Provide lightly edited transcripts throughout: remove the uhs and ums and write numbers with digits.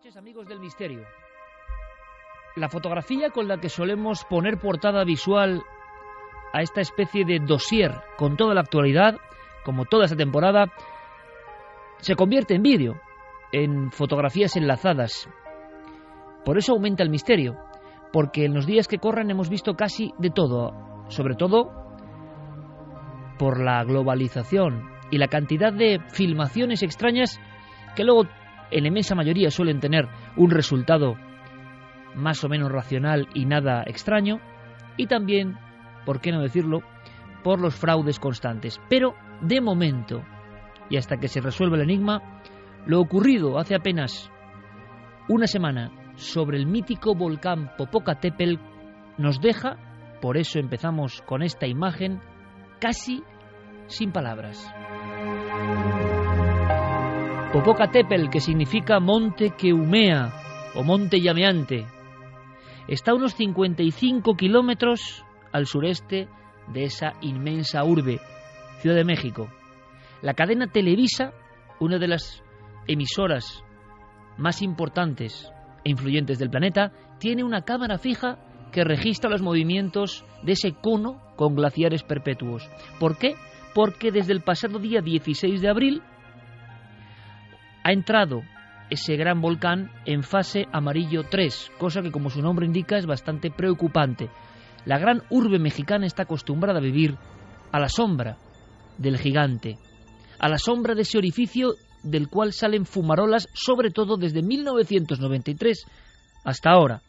noches, amigos del misterio. La fotografía con la que solemos poner portada visual a esta especie de dossier con toda la actualidad, como toda esta temporada, se convierte en vídeo, en fotografías enlazadas. Por eso aumenta el misterio, porque en los días que corren hemos visto casi de todo, sobre todo por la globalización y la cantidad de filmaciones extrañas que luego en la inmensa mayoría suelen tener un resultado más o menos racional y nada extraño, y también, por qué no decirlo, por los fraudes constantes. Pero, de momento, y hasta que se resuelva el enigma, lo ocurrido hace apenas una semana sobre el mítico volcán Popocatépetl nos deja, por eso empezamos con esta imagen, casi sin palabras. Popocatépetl, que significa monte que humea o monte llameante, está a unos 55 kilómetros al sureste de esa inmensa urbe, Ciudad de México. La cadena Televisa, una de las emisoras más importantes e influyentes del planeta, tiene una cámara fija que registra los movimientos de ese cono con glaciares perpetuos. ¿Por qué? Porque desde el pasado día 16 de abril ha entrado ese gran volcán en fase amarillo 3, cosa que, como su nombre indica, es bastante preocupante. La gran urbe mexicana está acostumbrada a vivir a la sombra del gigante, a la sombra de ese orificio del cual salen fumarolas, sobre todo desde 1993 hasta ahora.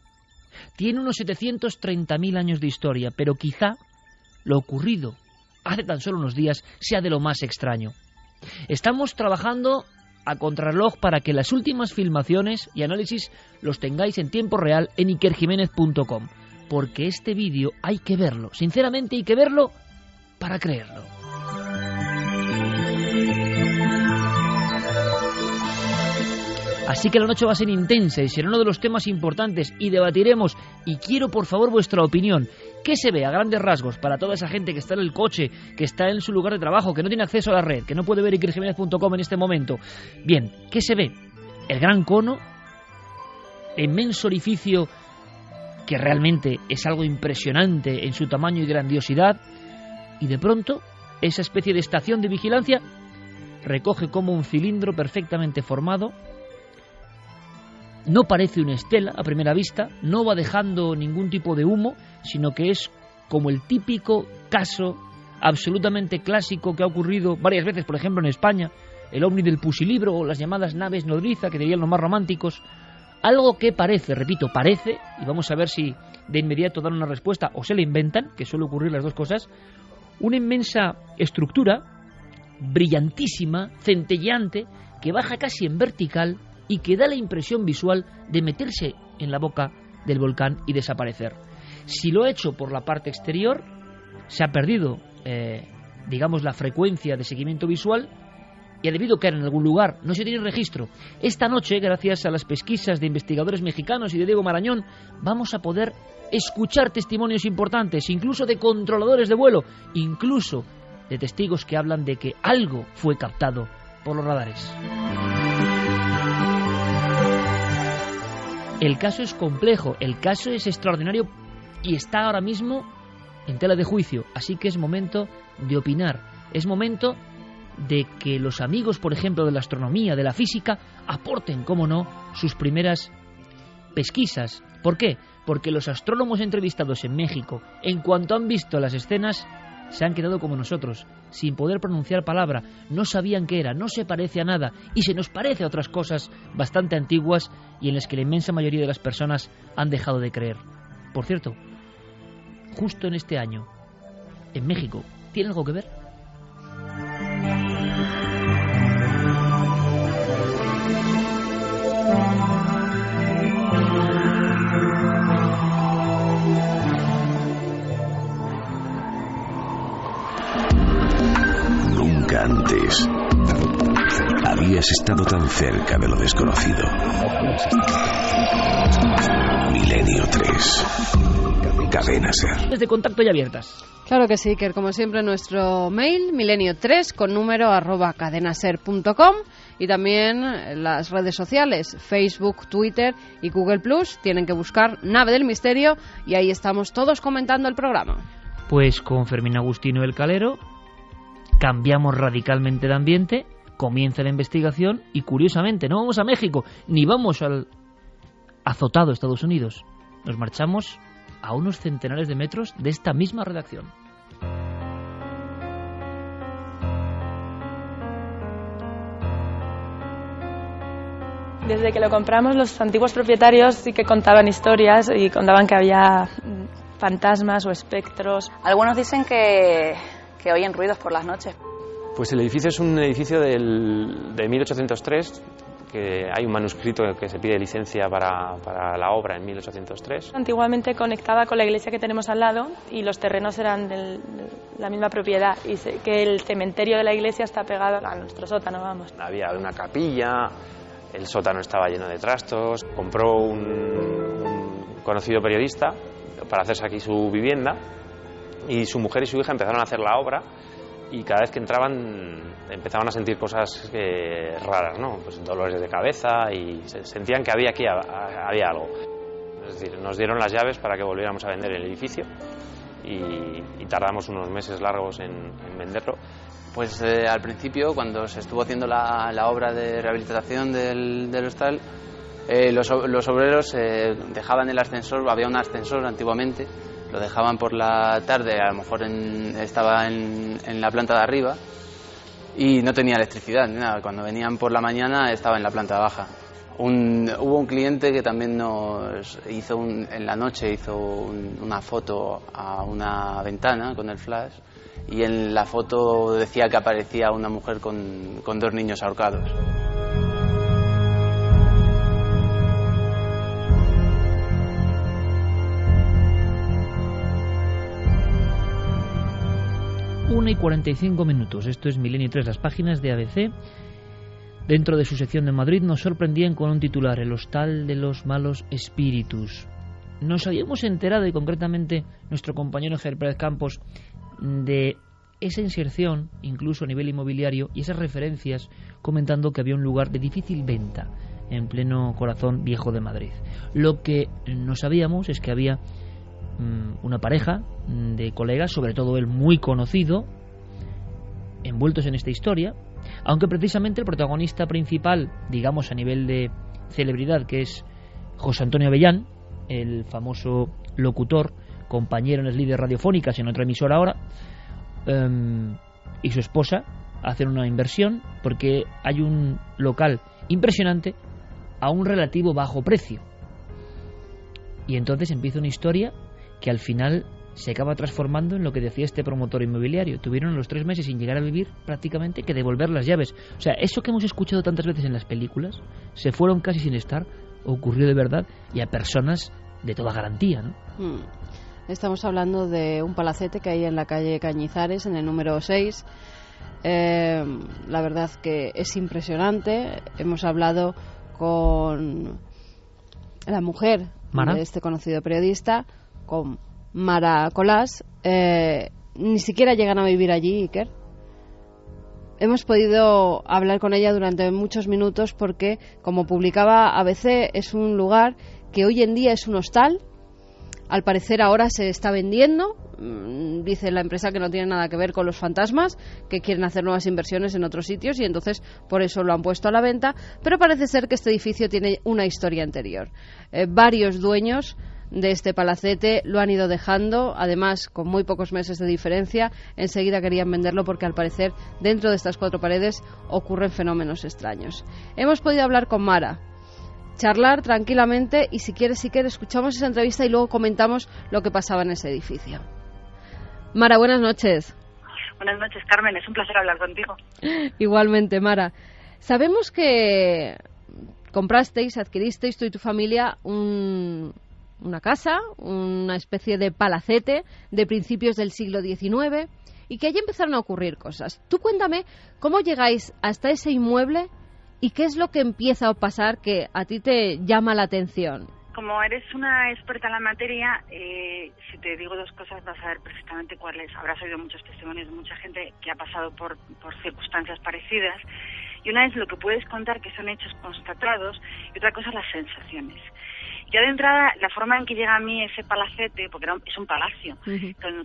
Tiene unos 730.000 años de historia, pero quizá lo ocurrido hace tan solo unos días sea de lo más extraño. Estamos trabajando a contrarreloj para que las últimas filmaciones y análisis los tengáis en tiempo real en ikerjimenez.com, porque este vídeo hay que verlo, sinceramente hay que verlo para creerlo. Así que la noche va a ser intensa y será uno de los temas importantes y debatiremos, y quiero por favor vuestra opinión. ¿Qué se ve a grandes rasgos para toda esa gente que está en el coche, que está en su lugar de trabajo, que no tiene acceso a la red, que no puede ver ikerjimenez.com en este momento? Bien, ¿qué se ve? El gran cono, el inmenso orificio que realmente es algo impresionante en su tamaño y grandiosidad, y de pronto esa especie de estación de vigilancia recoge como un cilindro perfectamente formado. No parece una estela a primera vista, no va dejando ningún tipo de humo, sino que es como el típico caso absolutamente clásico que ha ocurrido varias veces, por ejemplo en España, el ovni del Pusilibro o las llamadas naves nodriza, que dirían los más románticos. Algo que parece, repito, parece, y vamos a ver si de inmediato dan una respuesta o se la inventan, que suele ocurrir las dos cosas, una inmensa estructura, brillantísima, centelleante, que baja casi en vertical y que da la impresión visual de meterse en la boca del volcán y desaparecer. Si lo ha hecho por la parte exterior, se ha perdido, digamos, la frecuencia de seguimiento visual y ha debido caer en algún lugar. No se tiene registro. Esta noche, gracias a las pesquisas de investigadores mexicanos y de Diego Marañón, vamos a poder escuchar testimonios importantes, incluso de controladores de vuelo, incluso de testigos que hablan de que algo fue captado por los radares. El caso es complejo, el caso es extraordinario y está ahora mismo en tela de juicio, así que es momento de opinar, es momento de que los amigos, por ejemplo, de la astronomía, de la física, aporten, cómo no, sus primeras pesquisas. ¿Por qué? Porque los astrónomos entrevistados en México, en cuanto han visto las escenas, se han quedado como nosotros, sin poder pronunciar palabra, no sabían qué era, no se parece a nada, y se nos parece a otras cosas bastante antiguas y en las que la inmensa mayoría de las personas han dejado de creer. Por cierto, justo en este año, en México, ¿tiene algo que ver? Nunca antes habías estado tan cerca de lo desconocido. Milenio 3. Cadena Ser. Desde contacto y abiertas. Claro que sí, Iker. Como siempre, nuestro mail, milenio3, con número @cadenaser.com. y también las redes sociales, Facebook, Twitter y Google+. Tienen que buscar Nave del Misterio y ahí estamos todos comentando el programa. Pues con Fermín Agustino El Calero cambiamos radicalmente de ambiente, comienza la investigación y curiosamente no vamos a México ni vamos al azotado Estados Unidos. Nos marchamos a unos centenares de metros de esta misma redacción. Desde que lo compramos, los antiguos propietarios sí que contaban historias y contaban que había fantasmas o espectros. Algunos dicen que oyen ruidos por las noches. Pues el edificio es un edificio de 1803, que hay un manuscrito que se pide licencia para la obra en 1803. Antiguamente conectaba con la iglesia que tenemos al lado y los terrenos eran de la misma propiedad, y sé que el cementerio de la iglesia está pegado a nuestro sótano, vamos. Había una capilla, el sótano estaba lleno de trastos. Compró un conocido periodista para hacerse aquí su vivienda, y su mujer y su hija empezaron a hacer la obra, y cada vez que entraban empezaban a sentir cosas raras, ¿no? Pues dolores de cabeza, y sentían que había algo. Es decir, nos dieron las llaves para que volviéramos a vender el edificio, y tardamos unos meses largos en venderlo. Pues al principio, cuando se estuvo haciendo la obra de rehabilitación del hostal, los obreros dejaban el ascensor, había un ascensor antiguamente, lo dejaban por la tarde, a lo mejor estaba en la planta de arriba y no tenía electricidad ni nada. Cuando venían por la mañana estaba en la planta baja. Hubo un cliente que también nos hizo en la noche una foto a una ventana con el flash, y en la foto decía que aparecía una mujer con 2 niños ahorcados. Una y 45 minutos. Esto es Milenio 3. Las páginas de ABC, dentro de su sección de Madrid, nos sorprendían con un titular: el hostal de los malos espíritus. Nos habíamos enterado, y concretamente nuestro compañero Javier Pérez Campos, de esa inserción, incluso a nivel inmobiliario, y esas referencias comentando que había un lugar de difícil venta en pleno corazón viejo de Madrid. Lo que no sabíamos es que había una pareja de colegas, sobre todo él muy conocido, envueltos en esta historia, aunque precisamente el protagonista principal, digamos a nivel de celebridad, que es José Antonio Avellán, el famoso locutor, compañero en las líderes radiofónicas en otra emisora ahora, y su esposa hacen una inversión porque hay un local impresionante a un relativo bajo precio, y entonces empieza una historia que al final se acaba transformando en lo que decía este promotor inmobiliario. Tuvieron a los 3 meses sin llegar a vivir prácticamente que devolver las llaves. O sea, eso que hemos escuchado tantas veces en las películas, se fueron casi sin estar, ocurrió de verdad, y a personas de toda garantía, ¿no? Estamos hablando de un palacete que hay en la calle Cañizares, en el número 6. La verdad que es impresionante. Hemos hablado con la mujer ¿Mara? De este conocido periodista, con Mara Colás. Ni siquiera llegan a vivir allí, Iker. Hemos podido hablar con ella durante muchos minutos porque, como publicaba ABC, es un lugar que hoy en día es un hostal. Al parecer ahora se está vendiendo. Dice la empresa que no tiene nada que ver con los fantasmas, que quieren hacer nuevas inversiones en otros sitios y entonces por eso lo han puesto a la venta. Pero parece ser que este edificio tiene una historia anterior. Varios dueños de este palacete lo han ido dejando, además con muy pocos meses de diferencia. Enseguida querían venderlo porque al parecer dentro de estas 4 paredes ocurren fenómenos extraños. Hemos podido hablar con Mara, charlar tranquilamente, y si quieres, escuchamos esa entrevista y luego comentamos lo que pasaba en ese edificio. Mara, buenas noches. Buenas noches, Carmen, es un placer hablar contigo. Igualmente, Mara. Sabemos que adquiristeis tú y tu familia una casa, una especie de palacete de principios del siglo XIX, y que allí empezaron a ocurrir cosas. Tú cuéntame cómo llegáis hasta ese inmueble y qué es lo que empieza a pasar que a ti te llama la atención. Como eres una experta en la materia, si te digo 2 cosas vas a ver perfectamente cuáles. Habrás oído muchos testimonios de mucha gente que ha pasado por circunstancias parecidas. Y una es lo que puedes contar, que son hechos constatados, y otra cosa las sensaciones. Ya de entrada, la forma en que llega a mí ese palacete, porque es un palacio,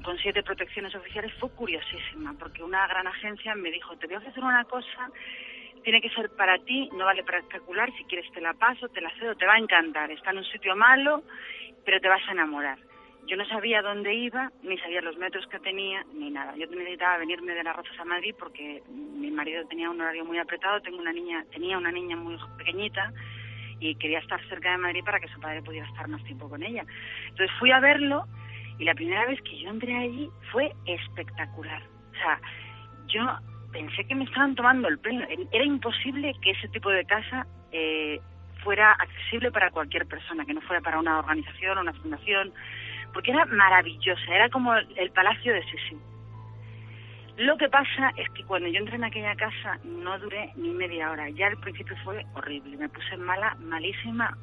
con 7 protecciones oficiales, fue curiosísima, porque una gran agencia me dijo, te voy a ofrecer una cosa, tiene que ser para ti, no vale para especular, si quieres te la paso, te la cedo, te va a encantar, está en un sitio malo, pero te vas a enamorar. Yo no sabía dónde iba, ni sabía los metros que tenía, ni nada. Yo necesitaba venirme de Las Rozas a Madrid porque mi marido tenía un horario muy apretado, tenía una niña muy pequeñita, y quería estar cerca de Madrid para que su padre pudiera estar más tiempo con ella. Entonces fui a verlo y la primera vez que yo entré allí fue espectacular. O sea, yo pensé que me estaban tomando el pelo. Era imposible que ese tipo de casa fuera accesible para cualquier persona, que no fuera para una organización o una fundación, porque era maravillosa, era como el palacio de Sisi. Lo que pasa es que cuando yo entré en aquella casa no duré ni media hora. Ya al principio fue horrible. Me puse mala, malísima.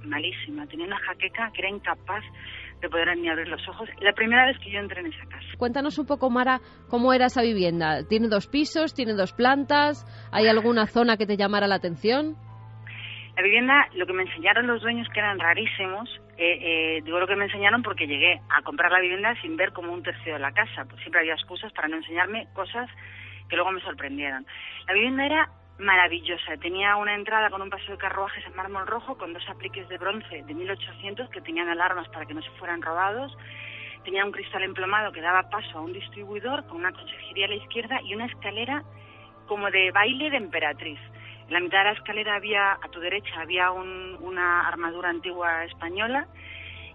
Tenía una jaqueca que era incapaz de poder ni abrir los ojos. La primera vez que yo entré en esa casa. Cuéntanos un poco, Mara, cómo era esa vivienda. ¿Tiene 2 pisos? ¿Tiene 2 plantas? ¿Hay alguna zona que te llamara la atención? La vivienda, lo que me enseñaron los dueños, que eran rarísimos, digo lo que me enseñaron porque llegué a comprar la vivienda sin ver como un tercio de la casa, pues siempre había excusas para no enseñarme cosas que luego me sorprendieron. La vivienda era maravillosa, tenía una entrada con un paso de carruajes en mármol rojo con 2 apliques de bronce de 1800 que tenían alarmas para que no se fueran robados, tenía un cristal emplomado que daba paso a un distribuidor con una consejería a la izquierda y una escalera como de baile de emperatriz. En la mitad de la escalera a tu derecha había una armadura antigua española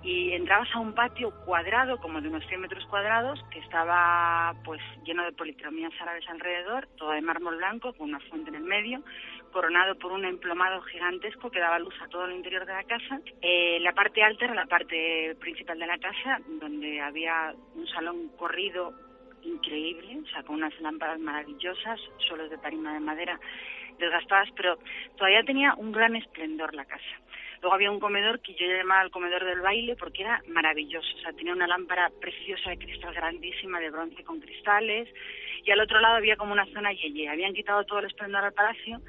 y entrabas a un patio cuadrado, como de unos 100 metros cuadrados, que estaba pues lleno de policromías árabes alrededor, todo de mármol blanco, con una fuente en el medio, coronado por un emplomado gigantesco que daba luz a todo el interior de la casa. La parte alta era la parte principal de la casa, donde había un salón corrido increíble, o sea, con unas lámparas maravillosas, suelos de tarima de madera desgastadas, pero todavía tenía un gran esplendor la casa. Luego había un comedor que yo llamaba el comedor del baile porque era maravilloso, o sea, tenía una lámpara preciosa de cristal grandísima, de bronce con cristales, y al otro lado había como una zona yeye. Habían quitado todo el esplendor al palacio,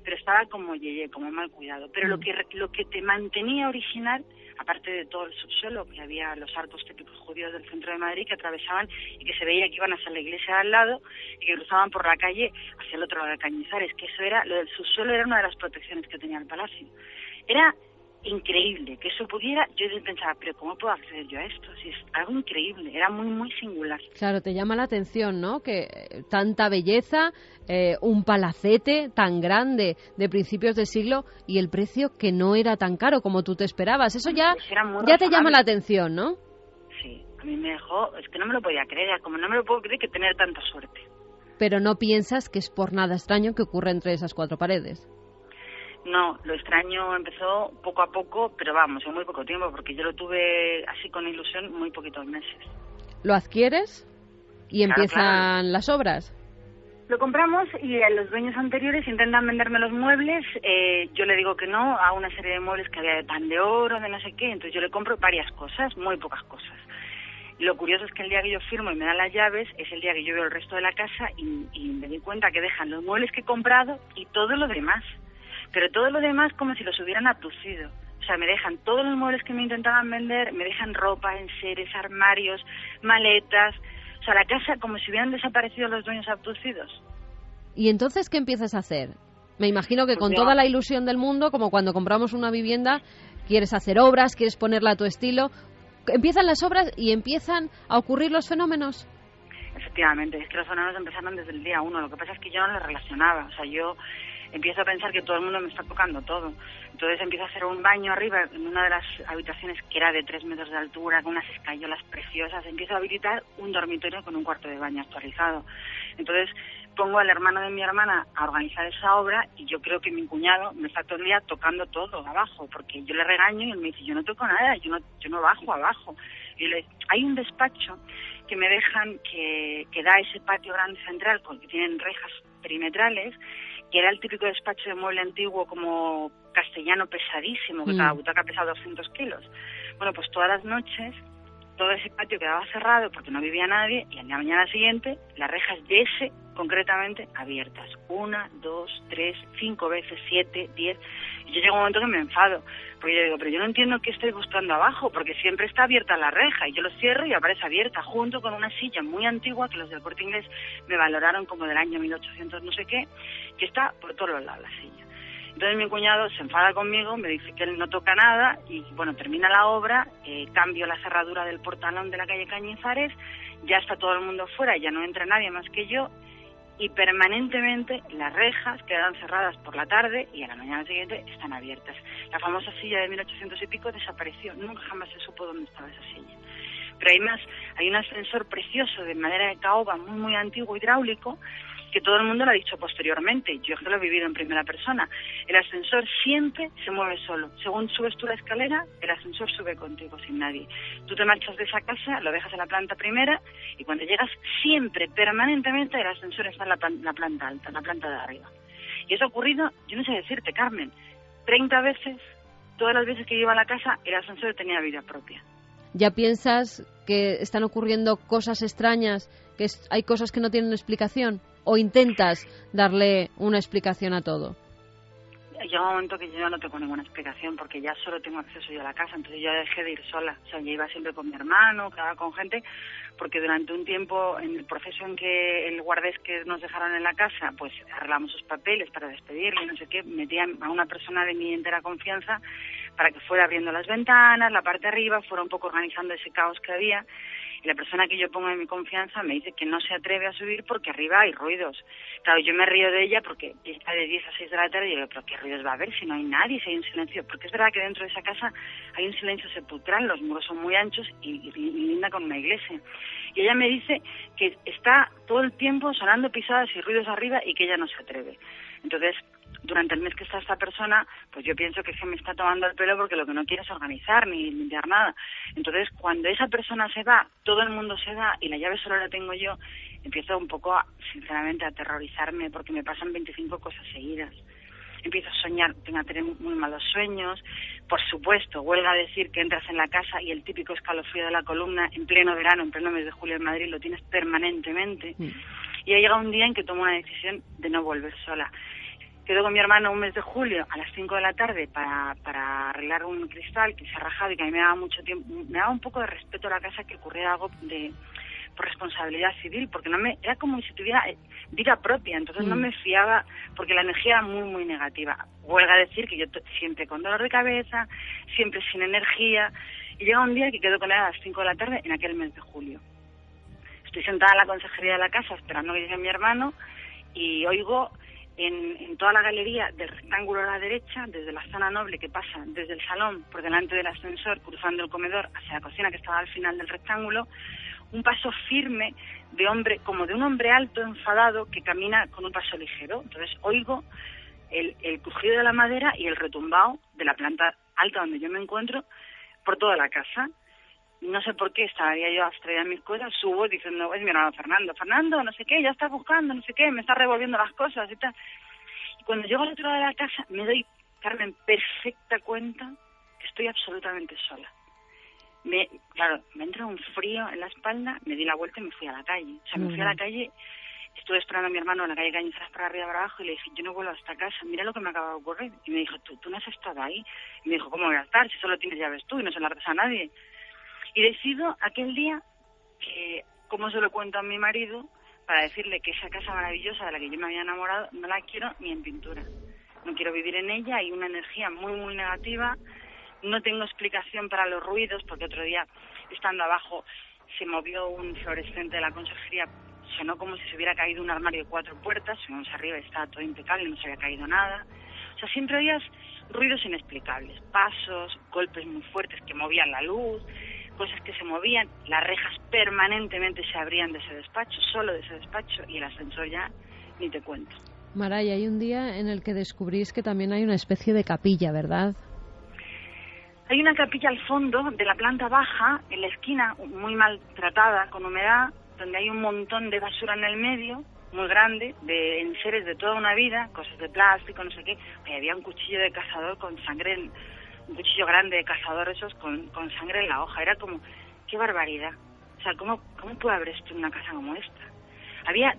pero estaba como yeye, como mal cuidado. Pero lo que te mantenía original, aparte de todo el subsuelo, que había los arcos típicos judíos del centro de Madrid que atravesaban y que se veía que iban hacia la iglesia de al lado y que cruzaban por la calle hacia el otro lado de Cañizares, que eso era, lo del subsuelo era una de las protecciones que tenía el palacio. Era increíble que eso pudiera. Yo pensaba, pero ¿cómo puedo acceder yo a esto? Si es algo increíble, era muy, muy singular. Claro, te llama la atención, ¿no? Que tanta belleza, un palacete tan grande de principios de siglo y el precio que no era tan caro como tú te esperabas. Eso ya te llama la atención, ¿no? Sí, a mí me dejó, es que no me lo podía creer, como no me lo puedo creer que tener tanta suerte. Pero no piensas que es por nada extraño que ocurra entre esas 4 paredes. No, lo extraño empezó poco a poco, pero vamos, en muy poco tiempo, porque yo lo tuve así con ilusión muy poquitos meses. ¿Lo adquieres y empiezan las obras? Lo compramos y los dueños anteriores intentan venderme los muebles, yo le digo que no a una serie de muebles que había de pan de oro, de no sé qué, entonces yo le compro varias cosas, muy pocas cosas. Lo curioso es que el día que yo firmo y me dan las llaves es el día que yo veo el resto de la casa y me doy cuenta que dejan los muebles que he comprado y todo lo demás. Pero todo lo demás como si los hubieran abducido. O sea, me dejan todos los muebles que me intentaban vender, me dejan ropa, enseres, armarios, maletas. O sea, la casa como si hubieran desaparecido los dueños abducidos. ¿Y entonces qué empiezas a hacer? Me imagino que con toda la ilusión del mundo, como cuando compramos una vivienda, quieres hacer obras, quieres ponerla a tu estilo. Empiezan las obras y empiezan a ocurrir los fenómenos. Efectivamente, es que los fenómenos empezaron desde el día 1. Lo que pasa es que yo no los relacionaba. O sea, yo empiezo a pensar que todo el mundo me está tocando todo. Entonces empiezo a hacer un baño arriba en una de las habitaciones que era de 3 metros de altura, con unas escayolas preciosas. Empiezo a habilitar un dormitorio con un cuarto de baño actualizado. Entonces pongo al hermano de mi hermana a organizar esa obra y yo creo que mi cuñado me está todo el día tocando todo abajo, porque yo le regaño y él me dice, yo no toco nada, yo no bajo abajo. Y hay un despacho que me dejan que da ese patio grande central, que tienen rejas perimetrales, que era el típico despacho de mueble antiguo como castellano pesadísimo, que cada butaca pesa 200 kilos. Bueno, pues todas las noches todo ese patio quedaba cerrado porque no vivía nadie, y a la mañana siguiente las rejas de ese concretamente abiertas, 1, 2, 3, 5 veces, 7, 10, y yo llego a un momento que me enfado, porque yo digo, pero yo no entiendo qué estoy buscando abajo, porque siempre está abierta la reja, y yo lo cierro y aparece abierta, junto con una silla muy antigua que los del Corte Inglés me valoraron como del año 1800 no sé qué, que está por todos los lados la silla. Entonces mi cuñado se enfada conmigo, me dice que él no toca nada, y bueno, termina la obra, cambio la cerradura del portalón de la calle Cañizares, ya está todo el mundo fuera, ya no entra nadie más que yo, y permanentemente las rejas quedan cerradas por la tarde y a la mañana siguiente están abiertas. La famosa silla de 1800 y pico desapareció, nunca jamás se supo dónde estaba esa silla. Pero hay un ascensor precioso de madera de caoba, muy muy antiguo, hidráulico, que todo el mundo lo ha dicho posteriormente, yo que lo he vivido en primera persona. El ascensor siempre se mueve solo. Según subes tú la escalera, el ascensor sube contigo, sin nadie. Tú te marchas de esa casa, lo dejas en la planta primera, y cuando llegas siempre, permanentemente, el ascensor está en la planta alta, en la planta de arriba. Y eso ha ocurrido, yo no sé decirte, Carmen, 30 veces, todas las veces que iba a la casa, el ascensor tenía vida propia. ¿Ya piensas que están ocurriendo cosas extrañas, que hay cosas que no tienen explicación? ¿O intentas darle una explicación a todo? Llega un momento que yo no tengo ninguna explicación, porque ya solo tengo acceso yo a la casa, entonces yo dejé de ir sola. O sea, yo iba siempre con mi hermano, quedaba con gente, porque durante un tiempo, en el proceso en que el guardés que nos dejaron en la casa, pues arreglamos sus papeles para despedirle, no sé qué, metían a una persona de mi entera confianza para que fuera abriendo las ventanas, la parte de arriba, fuera un poco organizando ese caos que había. Y la persona que yo pongo en mi confianza me dice que no se atreve a subir porque arriba hay ruidos. Claro, yo me río de ella porque está de 10 a 6 de la tarde y digo, pero ¿qué ruidos va a haber si no hay nadie, si hay un silencio? Porque es verdad que dentro de esa casa hay un silencio sepulcral, los muros son muy anchos y linda con una iglesia. Y ella me dice que está todo el tiempo sonando pisadas y ruidos arriba y que ella no se atreve. Entonces, durante el mes que está esta persona, pues yo pienso que se me está tomando el pelo porque lo que no quiere es organizar ni limpiar nada. Entonces, cuando esa persona se va, todo el mundo se va y la llave solo la tengo yo, empiezo un poco, sinceramente, a aterrorizarme porque me pasan 25 cosas seguidas. Empiezo a soñar, tengo a tener muy malos sueños. Por supuesto, huelga a decir que entras en la casa y el típico escalofrío de la columna en pleno verano, en pleno mes de julio en Madrid, lo tienes permanentemente. Y ha llegado un día en que tomo una decisión de no volver sola. Quedo con mi hermano un mes de julio a las 5 de la tarde para arreglar un cristal que se ha rajado y que a mí me daba mucho tiempo, me daba un poco de respeto a la casa que ocurriera algo por responsabilidad civil, porque era como si tuviera vida propia, entonces no me fiaba, porque la energía era muy, muy negativa. Huelga a decir que yo siempre con dolor de cabeza, siempre sin energía, y llega un día que quedo con él a las 5 de la tarde en aquel mes de julio. Estoy sentada en la consejería de la casa esperando que llegue mi hermano y oigo en toda la galería del rectángulo a la derecha, desde la zona noble que pasa desde el salón por delante del ascensor, cruzando el comedor hacia la cocina que estaba al final del rectángulo, un paso firme de hombre, como de un hombre alto, enfadado, que camina con un paso ligero. Entonces oigo el crujido de la madera y el retumbao de la planta alta donde yo me encuentro por toda la casa. No sé por qué, estaría yo abstraída en mis cosas, subo diciendo, es mi hermano Fernando, no sé qué, ya está buscando, no sé qué, me está revolviendo las cosas y tal. Y cuando llego al otro lado de la casa, me doy, Carmen, perfecta cuenta que estoy absolutamente sola. Me entra un frío en la espalda, me di la vuelta y me fui a la calle. O sea, me fui a la calle, estuve esperando a mi hermano en la calle Cañizares para arriba, para abajo, y le dije, yo no vuelvo a esta casa, mira lo que me acaba de ocurrir. Y me dijo, tú no has estado ahí. Y me dijo, ¿cómo voy a estar si solo tienes llaves tú y no se las das a nadie? Y decido aquel día que, como se lo cuento a mi marido, para decirle que esa casa maravillosa de la que yo me había enamorado no la quiero ni en pintura. No quiero vivir en ella, hay una energía muy, muy negativa. No tengo explicación para los ruidos, porque otro día, estando abajo, se movió un fluorescente de la conserjería, sonó como si se hubiera caído un armario de 4 puertas, subimos arriba y estaba todo impecable, no se había caído nada. O sea, siempre oías ruidos inexplicables, pasos, golpes muy fuertes que movían la luz, cosas que se movían, las rejas permanentemente se abrían de ese despacho, solo de ese despacho, y el ascensor ya ni te cuento. Maray, hay un día en el que descubrís que también hay una especie de capilla, ¿verdad? Hay una capilla al fondo de la planta baja, en la esquina, muy maltratada, con humedad, donde hay un montón de basura en el medio, muy grande, de enseres de toda una vida, cosas de plástico, no sé qué. Y había un cuchillo de cazador con sangre, un cuchillo grande de cazador, esos con sangre en la hoja. Era como, qué barbaridad. O sea, ¿cómo puede haber esto en una casa como esta?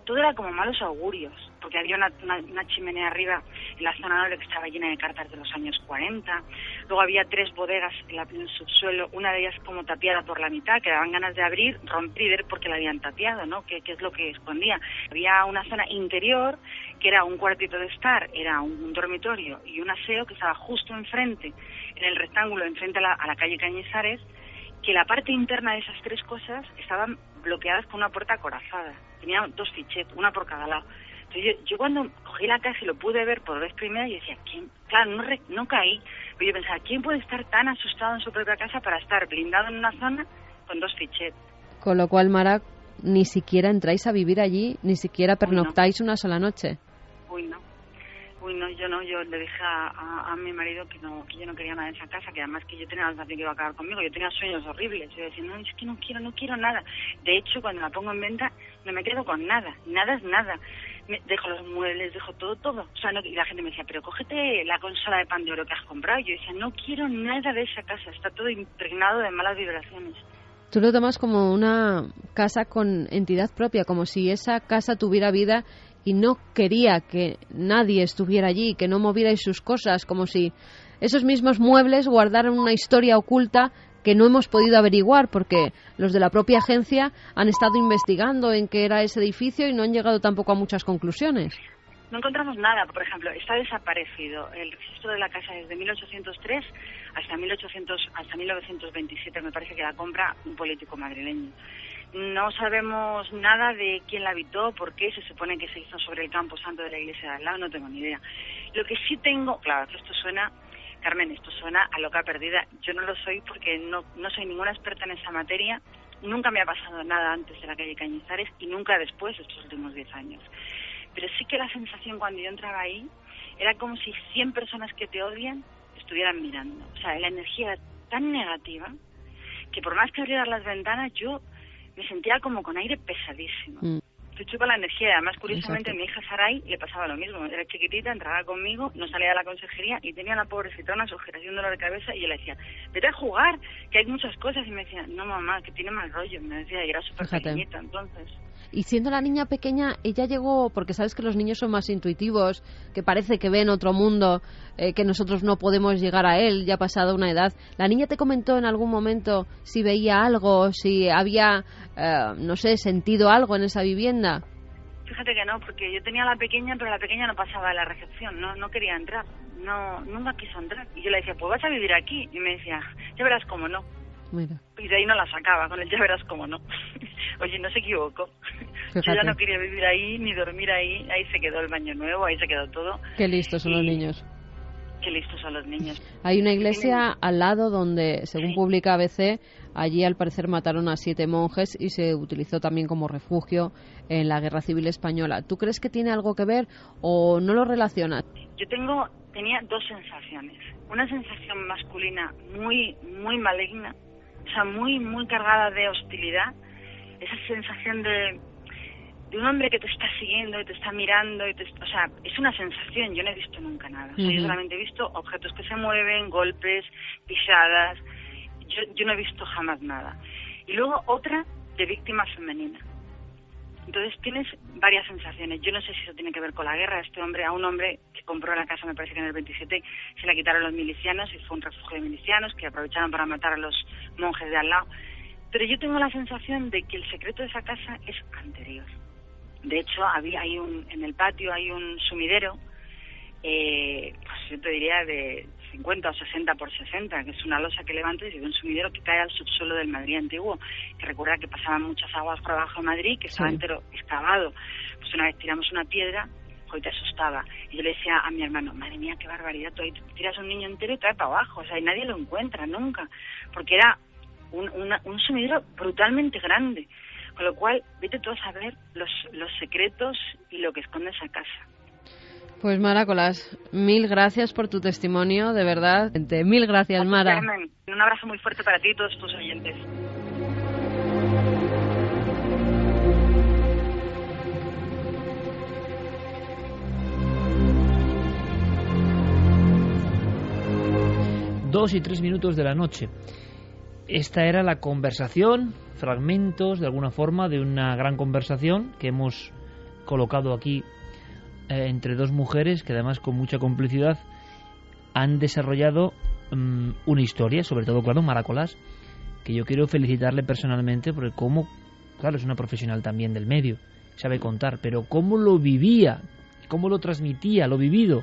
Todo era como malos augurios, porque había una chimenea arriba en la zona noble que estaba llena de cartas de los años 40. Luego había 3 bodegas en el subsuelo, una de ellas como tapiada por la mitad, que daban ganas de abrir, romper y ver por qué la habían tapiado, ¿no? ¿Qué es lo que escondía? Había una zona interior, que era un cuartito de estar, era un dormitorio y un aseo que estaba justo enfrente, en el rectángulo, enfrente a la calle Cañizares, que la parte interna de esas 3 cosas estaban bloqueadas con una puerta acorazada. Tenía 2 fichetes, una por cada lado. Entonces yo cuando cogí la casa y lo pude ver por vez primera, yo decía, ¿quién? Claro, no caí, pero yo pensaba, ¿quién puede estar tan asustado en su propia casa para estar blindado en una zona con 2 fichetes? Con lo cual, Mara, ni siquiera entráis a vivir allí, ni siquiera pernoctáis una sola noche. Uy, no, yo le dije a mi marido que yo no quería nada en esa casa, que además que yo tenía la sensación que iba a acabar conmigo, yo tenía sueños horribles, yo decía, no, es que no quiero nada. De hecho, cuando la pongo en venta, no me quedo con nada es nada. Dejo los muebles, dejo todo. O sea, y la gente me decía, pero cógete la consola de pan de oro que has comprado. Y yo decía, no quiero nada de esa casa, está todo impregnado de malas vibraciones. Tú lo tomas como una casa con entidad propia, como si esa casa tuviera vida y no quería que nadie estuviera allí, que no movierais sus cosas, como si esos mismos muebles guardaran una historia oculta que no hemos podido averiguar, porque los de la propia agencia han estado investigando en qué era ese edificio y no han llegado tampoco a muchas conclusiones. No encontramos nada, por ejemplo, está desaparecido el registro de la casa desde 1803 hasta 1927, me parece que la compra un político madrileño. No sabemos nada de quién la habitó, por qué, se supone que se hizo sobre el campo santo de la iglesia de al lado, no tengo ni idea. Lo que sí tengo, claro, esto suena, Carmen, esto suena a loca perdida. Yo no lo soy porque no soy ninguna experta en esa materia, nunca me ha pasado nada antes de la calle Cañizares y nunca después, estos últimos 10 años. Pero sí que la sensación cuando yo entraba ahí era como si 100 personas que te odian estuvieran mirando. O sea, la energía era tan negativa que por más que abrieras las ventanas yo me sentía como con aire pesadísimo. Te chupa la energía. Además, curiosamente, a mi hija Saray le pasaba lo mismo. Era chiquitita, entraba conmigo, no salía de la consejería y tenía una pobrecita una ojeras y un dolor de cabeza y yo le decía, vete a jugar, que hay muchas cosas. Y me decía, no mamá, que tiene mal rollo. Me decía, y era súper pequeñita entonces. Y siendo la niña pequeña, ella llegó, porque sabes que los niños son más intuitivos, que parece que ven otro mundo, que nosotros no podemos llegar a él, ya pasada una edad. ¿La niña te comentó en algún momento si veía algo, si había, no sé, sentido algo en esa vivienda? Fíjate que no, porque yo tenía a la pequeña, pero la pequeña no pasaba de la recepción, no quería entrar, nunca quiso entrar. Y yo le decía, pues vas a vivir aquí. Y me decía, ya verás cómo no. Mira. Y de ahí no la sacaba, con el ya verás cómo no. Oye, no se equivocó. Fíjate. Yo ya no quería vivir ahí, ni dormir ahí se quedó el baño nuevo, ahí se quedó todo. Qué listos son los niños. Qué listos son los niños. Hay una iglesia al lado donde, según publica ABC, allí al parecer mataron a 7 monjes y se utilizó también como refugio en la Guerra Civil Española. ¿Tú crees que tiene algo que ver o no lo relacionas? Yo tenía 2 sensaciones. Una sensación masculina muy maligna, o sea, muy cargada de hostilidad. Esa sensación de un hombre que te está siguiendo y te está mirando, o sea, es una sensación, yo no he visto nunca nada. O sea, yo solamente he visto objetos que se mueven, golpes, pisadas, yo no he visto jamás nada. Y luego otra de víctima femenina. Entonces tienes varias sensaciones. Yo no sé si eso tiene que ver con la guerra. A un hombre que compró la casa, me parece que en el 27, se la quitaron los milicianos y fue un refugio de milicianos que aprovecharon para matar a los monjes de al lado. Pero yo tengo la sensación de que el secreto de esa casa es anterior. De hecho, en el patio hay un sumidero, pues yo te diría de 50 o 60 por 60, que es una losa que levantas y de un sumidero que cae al subsuelo del Madrid antiguo, que recuerda que pasaban muchas aguas por abajo de Madrid, que estaba entero excavado. Pues una vez tiramos una piedra, hoy te asustaba. Y yo le decía a mi hermano, madre mía, qué barbaridad, tú ahí tiras un niño entero y cae para abajo, o sea, y nadie lo encuentra nunca, porque era un sumidero brutalmente grande. Con lo cual, vete tú a saber los secretos y lo que esconde esa casa. Pues Mara Colás, 1000 gracias por tu testimonio, de verdad. 1000 gracias, Mara. Carmen, un abrazo muy fuerte para ti y todos tus oyentes. Dos y 3 minutos de la noche. esta era la conversación, fragmentos de alguna forma de una gran conversación que hemos colocado aquí entre dos mujeres que además con mucha complicidad han desarrollado una historia, sobre todo, claro, Mara Colás, que yo quiero felicitarle personalmente porque cómo, claro, es una profesional también del medio, sabe contar, pero cómo lo vivía, cómo lo transmitía, lo vivido.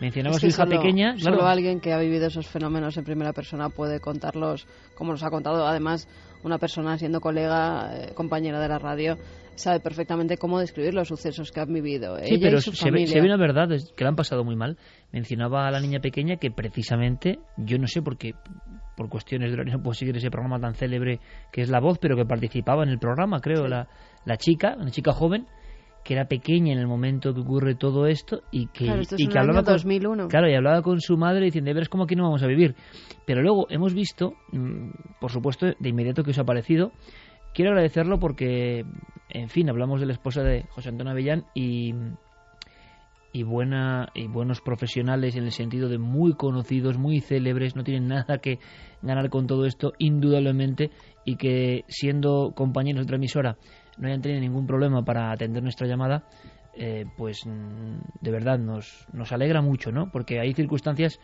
Mencionaba a su hija pequeña. Claro. Solo alguien que ha vivido esos fenómenos en primera persona puede contarlos, como nos ha contado. Además, una persona siendo colega, compañera de la radio, sabe perfectamente cómo describir los sucesos que han vivido. Sí, ella pero y su familia. se ve una verdad, es que la han pasado muy mal. Mencionaba a la niña pequeña que precisamente, yo no sé por qué, por cuestiones de horario no puedo seguir ese programa tan célebre que es La Voz, pero que participaba en el programa, creo, sí. la chica, una chica joven, que era pequeña en el momento que ocurre todo esto y que, claro, esto es y que hablaba con 2001. Claro, y hablaba con su madre diciendo, de veras, ¿cómo aquí no vamos a vivir? Pero luego hemos visto, por supuesto, de inmediato que os ha parecido. Quiero agradecerlo porque, en fin, hablamos de la esposa de José Antonio Avellán y buenos profesionales en el sentido de muy conocidos, muy célebres, no tienen nada que ganar con todo esto, indudablemente, y que siendo compañeros de otra emisora no hayan tenido ningún problema para atender nuestra llamada, pues de verdad nos alegra mucho, ¿no? Porque hay circunstancias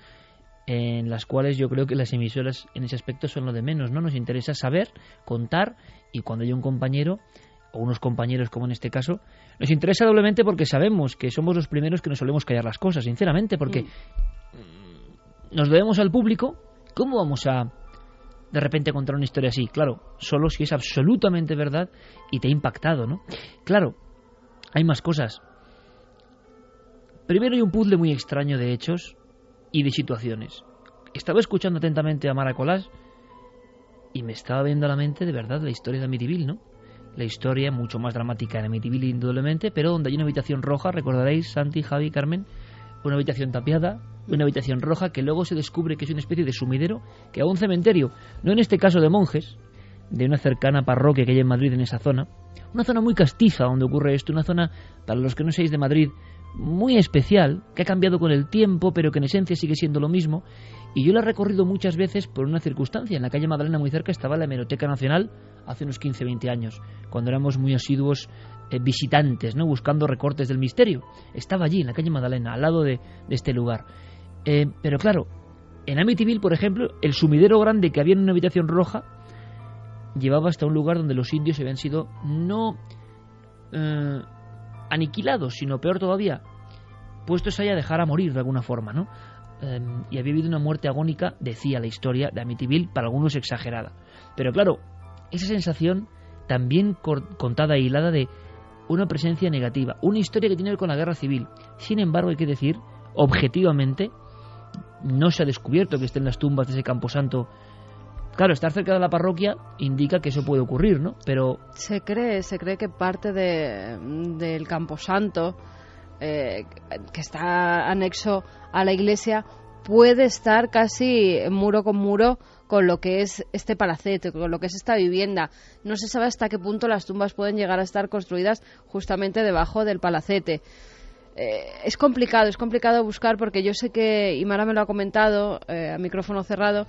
en las cuales yo creo que las emisoras en ese aspecto son lo de menos, ¿no? Nos interesa saber, contar, y cuando hay un compañero o unos compañeros como en este caso, nos interesa doblemente porque sabemos que somos los primeros que nos solemos callar las cosas, sinceramente, porque nos debemos al público. ¿Cómo vamos a de repente contar una historia así? Claro, solo si es absolutamente verdad y te ha impactado, ¿no? Claro, hay más cosas. Primero hay un puzzle muy extraño de hechos y de situaciones. Estaba escuchando atentamente a Mara Colás y me estaba viendo a la mente de verdad la historia de Amityville, ¿no? La historia mucho más dramática de Amityville, indudablemente, pero donde hay una habitación roja, recordaréis, Santi, Javi, Carmen, una habitación tapiada, una habitación roja que luego se descubre que es una especie de sumidero que va a un cementerio, no en este caso de monjes, de una cercana parroquia que hay en Madrid, en esa zona, una zona muy castiza donde ocurre esto, una zona, para los que no seáis de Madrid, muy especial, que ha cambiado con el tiempo, pero que en esencia sigue siendo lo mismo, y yo la he recorrido muchas veces por una circunstancia. En la calle Magdalena, muy cerca, estaba la Hemeroteca Nacional hace unos 15-20 años, cuando éramos muy asiduos visitantes, ¿no? Buscando recortes del misterio. Estaba allí, en la calle Magdalena, al lado de este lugar. Pero claro, en Amityville, por ejemplo, el sumidero grande que había en una habitación roja llevaba hasta un lugar donde los indios habían sido no aniquilados, sino peor todavía, puestos ahí a dejar a morir de alguna forma, ¿no? Y había habido una muerte agónica, decía la historia de Amityville, para algunos exagerada. Pero claro, esa sensación también contada e hilada de una presencia negativa, una historia que tiene que ver con la guerra civil. Sin embargo, hay que decir, objetivamente, no se ha descubierto que estén las tumbas de ese camposanto. Claro, estar cerca de la parroquia indica que eso puede ocurrir, ¿no? Pero se cree que parte del camposanto que está anexo a la iglesia puede estar casi muro con muro con lo que es este palacete, con lo que es esta vivienda. No se sabe hasta qué punto las tumbas pueden llegar a estar construidas justamente debajo del palacete. Es complicado buscar, porque yo sé que, y Mara me lo ha comentado a micrófono cerrado,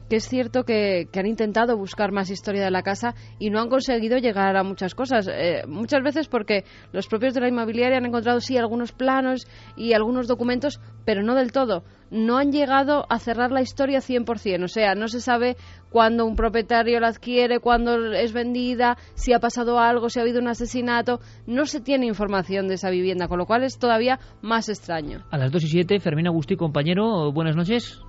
que es cierto que han intentado buscar más historia de la casa y no han conseguido llegar a muchas cosas. Muchas veces porque los propios de la inmobiliaria han encontrado sí algunos planos y algunos documentos, pero no del todo. No han llegado a cerrar la historia 100%. O sea, no se sabe cuándo un propietario la adquiere, cuándo es vendida, si ha pasado algo, si ha habido un asesinato. No se tiene información de esa vivienda, con lo cual es todavía más extraño. A las 2:07, Fermín Agustí, compañero, buenas noches.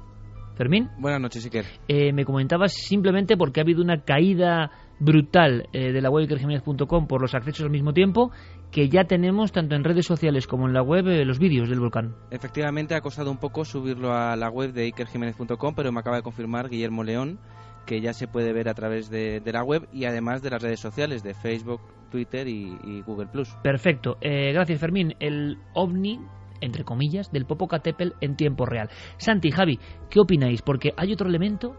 Fermín. Buenas noches, Iker. Me comentabas simplemente porque ha habido una caída brutal de la web ikerjimenez.com por los accesos al mismo tiempo, que ya tenemos tanto en redes sociales como en la web los vídeos del volcán. Efectivamente, ha costado un poco subirlo a la web de ikerjimenez.com, pero me acaba de confirmar Guillermo León que ya se puede ver a través de la web y además de las redes sociales de Facebook, Twitter y Google+. Perfecto. Gracias, Fermín. El ovni, entre comillas, del Popocatépetl en tiempo real. Santi, Javi, ¿qué opináis? Porque hay otro elemento.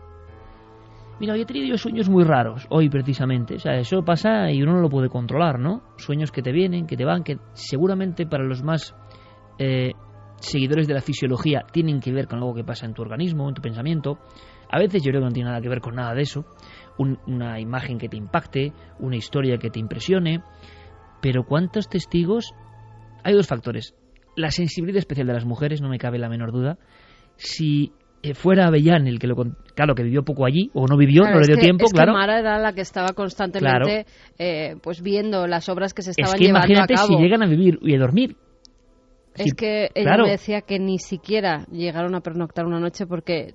Mira, hoy he tenido yo sueños muy raros, hoy precisamente. O sea, eso pasa y uno no lo puede controlar, ¿no? Sueños que te vienen, que te van, que seguramente para los más seguidores de la fisiología tienen que ver con algo que pasa en tu organismo, en tu pensamiento. A veces yo creo que no tiene nada que ver con nada de eso. Una imagen que te impacte, una historia que te impresione. Pero ¿cuántos testigos? Hay dos factores. La sensibilidad especial de las mujeres, no me cabe la menor duda. Si fuera Avellán el que claro, que vivió poco allí, o no vivió, claro, no le dio tiempo, claro. Que Mara era la que estaba constantemente pues viendo las obras que se estaban llevando a cabo. Imagínate si llegan a vivir y a dormir. Es que ella me decía que ni siquiera llegaron a pernoctar una noche porque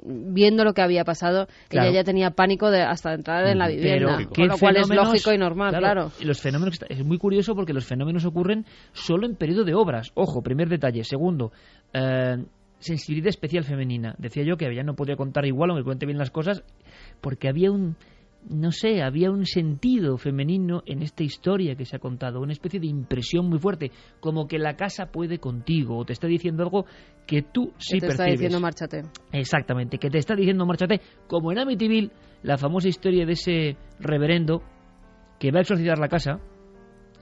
viendo lo que había pasado, ella ya tenía pánico hasta de entrar en la vivienda, con lo cual es lógico y normal, claro. Y los fenómenos, es muy curioso porque los fenómenos ocurren solo en periodo de obras. Ojo, primer detalle. Segundo, sensibilidad especial femenina. Decía yo que ya no podía contar igual, aunque cuente bien las cosas, porque había había un sentido femenino en esta historia que se ha contado, una especie de impresión muy fuerte, como que la casa puede contigo, o te está diciendo algo que tú sí percibes. Te está diciendo márchate. Exactamente, que te está diciendo márchate, como en Amityville, la famosa historia de ese reverendo que va a exorcizar la casa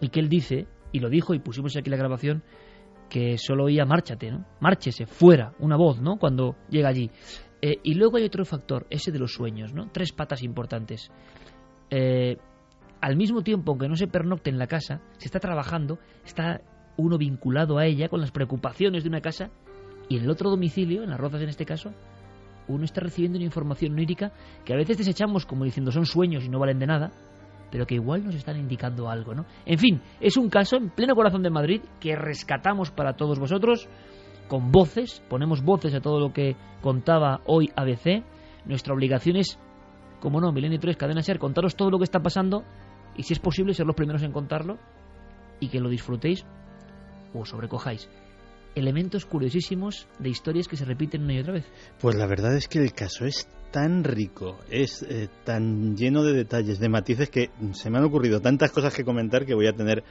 y que él dice, y lo dijo, y pusimos aquí la grabación, que solo oía márchate, ¿no? Márchese, fuera, una voz, ¿no? Cuando llega allí. Y luego hay otro factor, ese de los sueños, ¿no? 3 patas importantes. Al mismo tiempo, aunque no se pernocte en la casa, se está trabajando, está uno vinculado a ella con las preocupaciones de una casa, y en el otro domicilio, en Las Rozas en este caso, uno está recibiendo una información onírica que a veces desechamos como diciendo son sueños y no valen de nada, pero que igual nos están indicando algo, ¿no? En fin, es un caso en pleno corazón de Madrid que rescatamos para todos vosotros, con voces, ponemos voces a todo lo que contaba hoy ABC. Nuestra obligación es, como no, Milenio 3, Cadena SER, contaros todo lo que está pasando y si es posible ser los primeros en contarlo y que lo disfrutéis o os sobrecojáis. Elementos curiosísimos de historias que se repiten una y otra vez. Pues la verdad es que el caso es tan rico, es tan lleno de detalles, de matices, que se me han ocurrido tantas cosas que comentar que voy a tener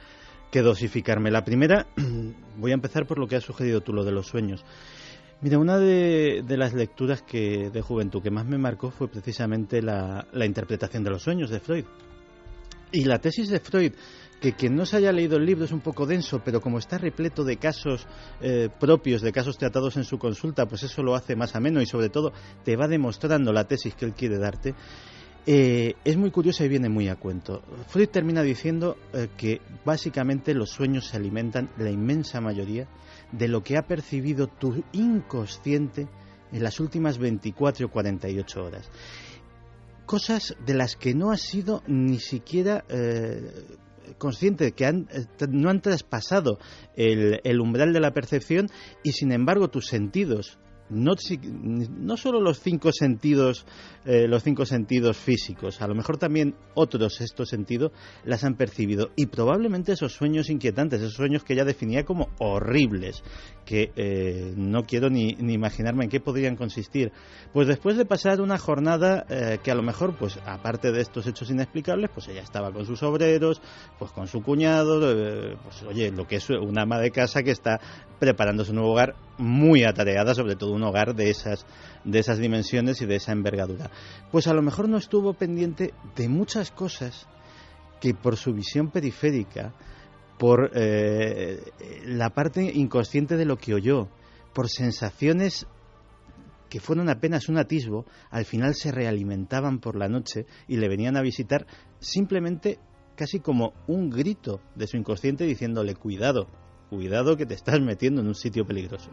que dosificarme. La primera, voy a empezar por lo que has sugerido tú, lo de los sueños. Mira, una de las lecturas de juventud que más me marcó fue precisamente la interpretación de los sueños de Freud. Y la tesis de Freud, que quien no se haya leído el libro es un poco denso, pero como está repleto de casos propios, de casos tratados en su consulta, pues eso lo hace más ameno y sobre todo te va demostrando la tesis que él quiere darte. Es muy curiosa y viene muy a cuento. Freud termina diciendo que básicamente los sueños se alimentan, la inmensa mayoría, de lo que ha percibido tu inconsciente en las últimas 24 o 48 horas. Cosas de las que no has sido ni siquiera consciente, que no han traspasado el umbral de la percepción, y sin embargo tus sentidos, no solo los cinco sentidos físicos, a lo mejor también otros estos sentidos las han percibido, y probablemente esos sueños inquietantes, esos sueños que ella definía como horribles, que no quiero ni imaginarme en qué podrían consistir, pues después de pasar una jornada que a lo mejor, pues aparte de estos hechos inexplicables, pues ella estaba con sus obreros, pues con su cuñado, pues oye, lo que es una ama de casa que está preparando su nuevo hogar, muy atareada, sobre todo un hogar de esas dimensiones y de esa envergadura. Pues a lo mejor no estuvo pendiente de muchas cosas que por su visión periférica, por la parte inconsciente de lo que oyó, por sensaciones que fueron apenas un atisbo, al final se realimentaban por la noche y le venían a visitar simplemente casi como un grito de su inconsciente diciéndole cuidado que te estás metiendo en un sitio peligroso.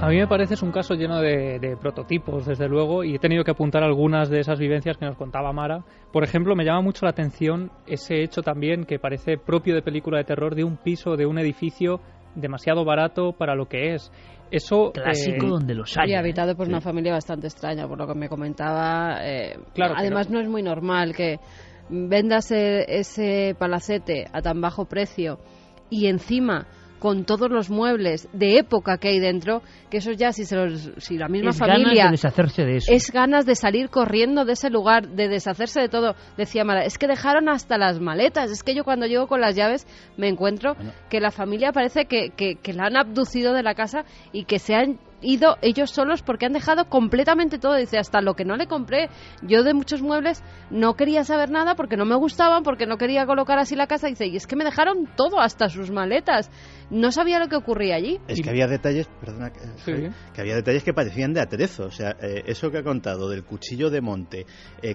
A mí me parece es un caso lleno de prototipos, desde luego, y he tenido que apuntar algunas de esas vivencias que nos contaba Mara. Por ejemplo, me llama mucho la atención ese hecho también que parece propio de película de terror, de un piso, de un edificio demasiado barato para lo que es. Eso clásico donde los hay. Y habitado por una familia bastante extraña, por lo que me comentaba. Claro, además no es muy normal que vendas ese palacete a tan bajo precio y encima con todos los muebles de época que hay dentro, que eso ya si la misma es familia ganas de deshacerse de eso. Es ganas de salir corriendo de ese lugar, de deshacerse de todo. Decía Mara, es que dejaron hasta las maletas. Es que yo cuando llego con las llaves me encuentro que la familia parece que la han abducido de la casa y que se han ido ellos solos porque han dejado completamente todo. Dice, hasta lo que no le compré. Yo de muchos muebles no quería saber nada porque no me gustaban, porque no quería colocar así la casa. Dice, y es que me dejaron todo, hasta sus maletas. No sabía lo que ocurría allí. Es que había detalles, perdona, que había detalles que parecían de aderezo. O sea, eso que ha contado del cuchillo de monte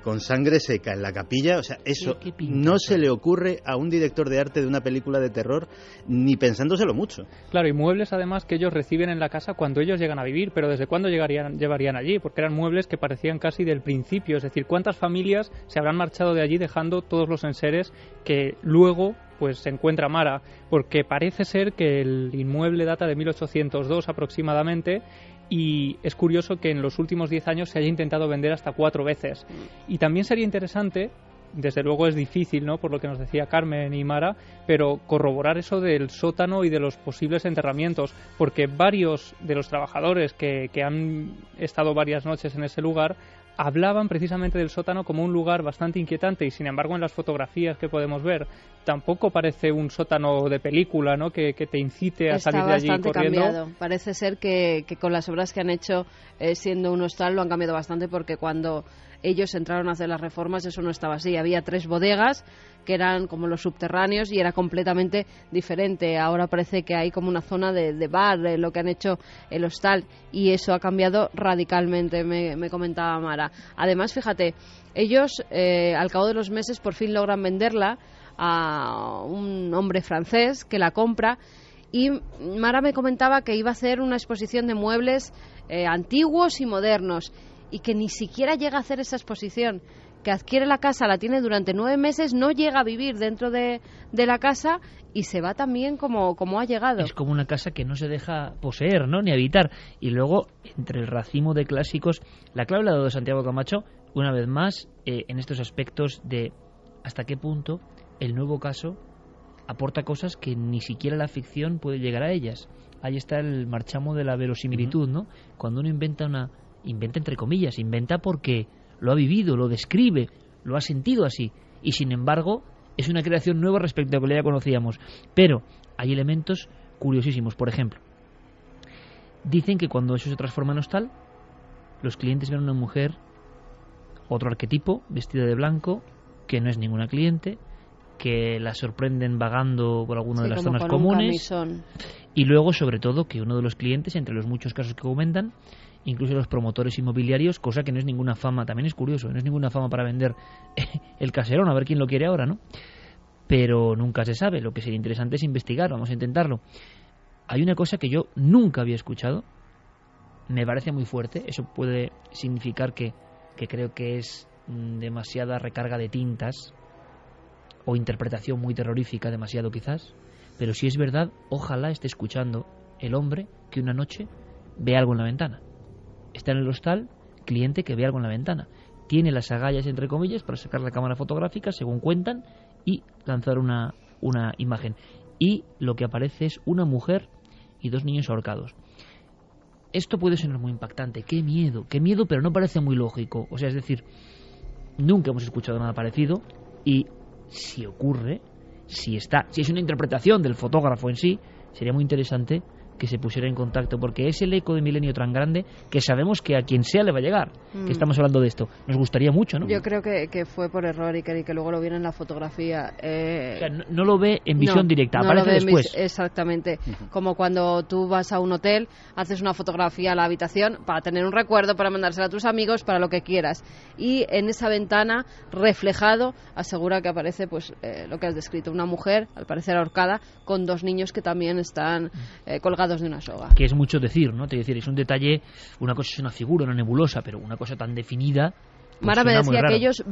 con sangre seca en la capilla, o sea, eso no se le ocurre a un director de arte de una película de terror ni pensándoselo mucho. Claro, y muebles además que ellos reciben en la casa cuando ellos llegan a vivir, pero ¿desde cuándo llevarían allí? Porque eran muebles que parecían casi del principio, es decir, ¿cuántas familias se habrán marchado de allí dejando todos los enseres que luego pues se encuentra Mara? Porque parece ser que el inmueble data de 1802 aproximadamente, y es curioso que en los últimos 10 años se haya intentado vender hasta 4 veces. Y también sería interesante, desde luego es difícil, ¿no?, por lo que nos decía Carmen y Mara, pero corroborar eso del sótano y de los posibles enterramientos, porque varios de los trabajadores que han estado varias noches en ese lugar hablaban precisamente del sótano como un lugar bastante inquietante, y sin embargo en las fotografías que podemos ver tampoco parece un sótano de película, ¿no?, que te incite a salir de allí corriendo. Está bastante cambiado. Parece ser que con las obras que han hecho siendo un hostal lo han cambiado bastante, porque cuando ellos entraron a hacer las reformas eso no estaba así. Había 3 bodegas que eran como los subterráneos y era completamente diferente. Ahora parece que hay como una zona de bar, lo que han hecho el hostal, y eso ha cambiado radicalmente, me comentaba Mara. Además, fíjate, ellos al cabo de los meses por fin logran venderla a un hombre francés que la compra, y Mara me comentaba que iba a hacer una exposición de muebles antiguos y modernos, y que ni siquiera llega a hacer esa exposición, que adquiere la casa, la tiene durante 9 meses, no llega a vivir dentro de la casa y se va también como ha llegado. Es como una casa que no se deja poseer, ¿no?, ni habitar. Y luego, entre el racimo de clásicos, la clave la ha dado Santiago Camacho, una vez más, en estos aspectos de hasta qué punto el nuevo caso aporta cosas que ni siquiera la ficción puede llegar a ellas. Ahí está el marchamo de la verosimilitud, ¿no? Cuando uno inventa entre comillas, inventa porque lo ha vivido, lo describe, lo ha sentido así, y sin embargo es una creación nueva respecto a lo que ya conocíamos. Pero hay elementos curiosísimos. Por ejemplo, dicen que cuando eso se transforma en hostal, los clientes ven a una mujer, otro arquetipo, vestida de blanco, que no es ninguna cliente, que la sorprenden vagando por alguna de las zonas comunes, y luego, sobre todo, que uno de los clientes, entre los muchos casos que comentan, incluso los promotores inmobiliarios, cosa que no es ninguna fama, también es curioso, no es ninguna fama para vender el caserón, a ver quién lo quiere ahora, ¿no? Pero nunca se sabe. Lo que sería interesante es investigar, vamos a intentarlo. Hay una cosa que yo nunca había escuchado, me parece muy fuerte, eso puede significar que creo que es demasiada recarga de tintas o interpretación muy terrorífica, demasiado quizás, pero si es verdad, ojalá esté escuchando el hombre que una noche ve algo en la ventana. Está en el hostal, cliente que ve algo en la ventana. Tiene las agallas, entre comillas, para sacar la cámara fotográfica, según cuentan, y lanzar una imagen. Y lo que aparece es una mujer y 2 niños ahorcados. Esto puede sonar muy impactante. ¡Qué miedo! Pero no parece muy lógico. O sea, es decir, nunca hemos escuchado nada parecido, y si ocurre, si es una interpretación del fotógrafo en sí, sería muy interesante que se pusiera en contacto, porque es el eco de Milenio tan grande que sabemos que a quien sea le va a llegar, que estamos hablando de esto. Nos gustaría mucho, ¿no? Yo creo que fue por error, y que luego lo viene en la fotografía. O sea, no lo ve en visión directa, aparece después. Exactamente. Como cuando tú vas a un hotel, haces una fotografía a la habitación para tener un recuerdo, para mandársela a tus amigos, para lo que quieras. Y en esa ventana, reflejado, asegura que aparece pues lo que has descrito, una mujer, al parecer ahorcada, con 2 niños que también están colgados de una soga. Que es mucho decir, ¿no? Es un detalle, una cosa es una figura, una nebulosa, pero una cosa tan definida. Pues Mara me decía que ellos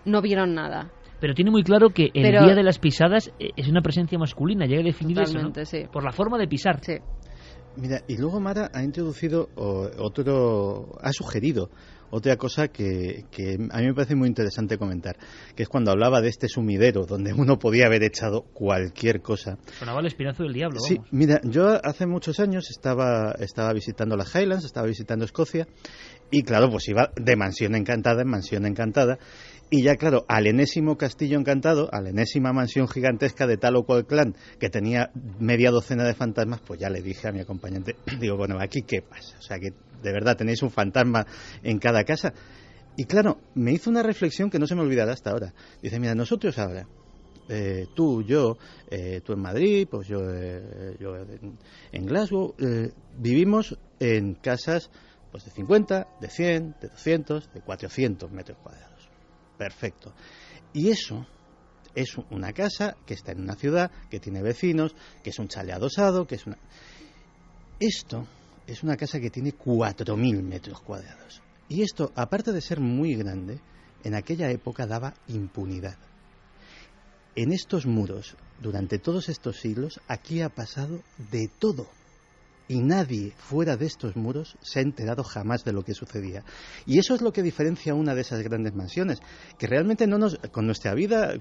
no vieron nada. Pero tiene muy claro que el día de las pisadas es una presencia masculina, llega a definir eso, ¿no? Sí. Por la forma de pisar. Sí. Mira, y luego Mara ha introducido ha sugerido otra cosa que a mí me parece muy interesante comentar, que es cuando hablaba de este sumidero donde uno podía haber echado cualquier cosa. Sonaba el espinazo del diablo, Sí, vamos. mira, yo hace muchos años estaba visitando las Highlands, estaba visitando Escocia, y claro, pues iba de mansión encantada en mansión encantada, y ya claro, al enésimo castillo encantado, a la enésima mansión gigantesca de tal o cual clan, que tenía media docena de fantasmas, pues ya le dije a mi acompañante, digo, bueno, ¿aquí qué pasa? O sea, que de verdad tenéis un fantasma en cada casa. Y claro, me hizo una reflexión que no se me olvidará hasta ahora. Dice, mira, nosotros ahora, tú, yo, tú en Madrid, pues yo en Glasgow, vivimos en casas pues de 50, de 100, de 200, de 400 metros cuadrados. Perfecto. Y eso es una casa que está en una ciudad, que tiene vecinos, que es un chalet adosado, que es una... Esto es una casa que tiene 4.000 metros cuadrados. Y esto, aparte de ser muy grande, en aquella época daba impunidad. En estos muros, durante todos estos siglos, aquí ha pasado de todo. Y nadie fuera de estos muros se ha enterado jamás de lo que sucedía. Y eso es lo que diferencia una de esas grandes mansiones, que realmente con nuestra vida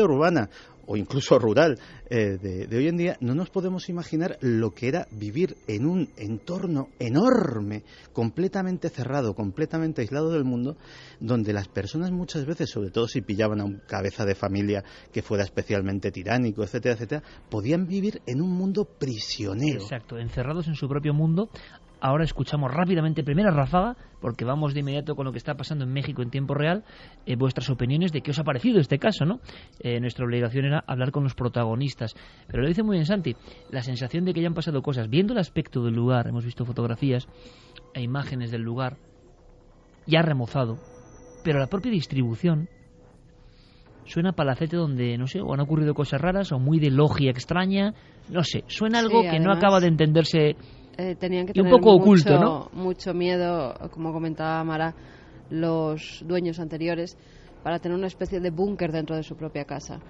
urbana o incluso rural de hoy en día, no nos podemos imaginar lo que era vivir en un entorno enorme, completamente cerrado, completamente aislado del mundo, donde las personas muchas veces, sobre todo si pillaban a un cabeza de familia que fuera especialmente tiránico, etcétera, etcétera, podían vivir en un mundo prisionero. Exacto, encerrados en su propio mundo. Ahora escuchamos rápidamente primera ráfaga, porque vamos de inmediato con lo que está pasando en México en tiempo real, vuestras opiniones de qué os ha parecido este caso, ¿no? Nuestra obligación era hablar con los protagonistas, pero lo dice muy bien Santi, la sensación de que ya han pasado cosas, viendo el aspecto del lugar, hemos visto fotografías e imágenes del lugar ya remozado, pero la propia distribución suena a palacete donde, no sé, o han ocurrido cosas raras o muy de logia extraña, no sé, suena algo que no acaba de entenderse. Tenían que y un tener poco oculto, ¿no? Mucho miedo, como comentaba Mara, los dueños anteriores, para tener una especie de búnker dentro de su propia casa.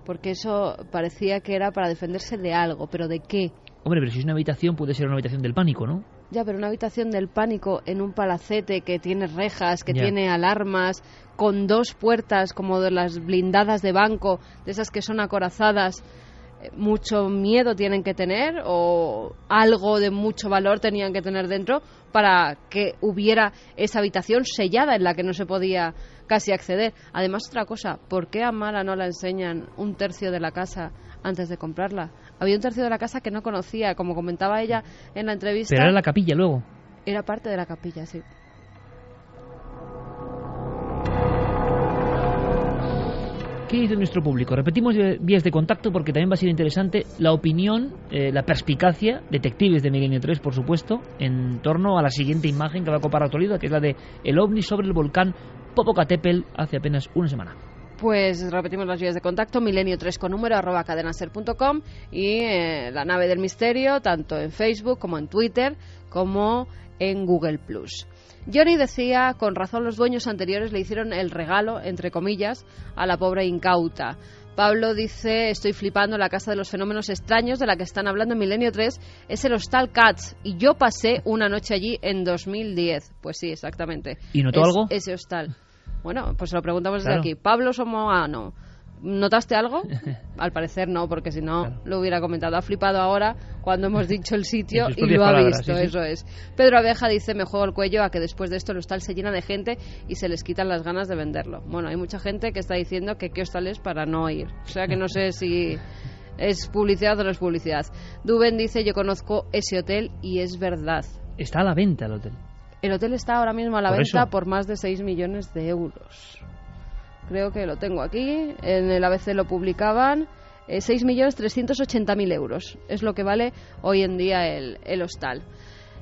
Porque eso parecía que era para defenderse de algo, pero ¿de qué? Hombre, pero si es una habitación, puede ser una habitación del pánico, ¿no? Ya, pero una habitación del pánico en un palacete que tiene rejas, que tiene alarmas, con 2 puertas como de las blindadas de banco, de esas que son acorazadas, mucho miedo tienen que tener o algo de mucho valor tenían que tener dentro para que hubiera esa habitación sellada en la que no se podía casi acceder. Además, otra cosa, ¿por qué a Mara no la enseñan 1/3 de la casa antes de comprarla? Había 1/3 de la casa que no conocía, como comentaba ella en la entrevista. Pero era la capilla luego. Era parte de la capilla, sí. ¿Qué dice nuestro público? Repetimos vías de contacto porque también va a ser interesante la opinión, la perspicacia, detectives de Milenio 3, por supuesto, en torno a la siguiente imagen que va a copar la actualidad, que es la de el ovni sobre el volcán Popocatépetl hace apenas una semana. Pues repetimos las vías de contacto, milenio3 con número @cadenaser.com y la nave del misterio, tanto en Facebook como en Twitter como en Google+. Johnny decía, con razón los dueños anteriores le hicieron el regalo, entre comillas, a la pobre incauta. Pablo dice, estoy flipando, la casa de los fenómenos extraños de la que están hablando en Milenio 3 es el Hostal Katz y yo pasé una noche allí en 2010. Pues sí, exactamente. ¿Y notó algo? Ese hostal. Bueno, pues se lo preguntamos desde aquí. Pablo Somoano, ¿notaste algo? Al parecer no, porque si no lo hubiera comentado. Ha flipado ahora cuando hemos dicho el sitio y lo ha visto, sí. Eso es. Pedro Abeja dice, me juego el cuello a que después de esto el hostal se llena de gente y se les quitan las ganas de venderlo. Bueno, hay mucha gente que está diciendo que qué hostal es para no ir. O sea que no sé si es publicidad o no es publicidad. Duben dice, yo conozco ese hotel y es verdad. Está a la venta el hotel. El hotel está ahora mismo a la venta por más de 6 millones de euros. Creo que lo tengo aquí, en el ABC lo publicaban, 6.380.000 euros es lo que vale hoy en día el hostal.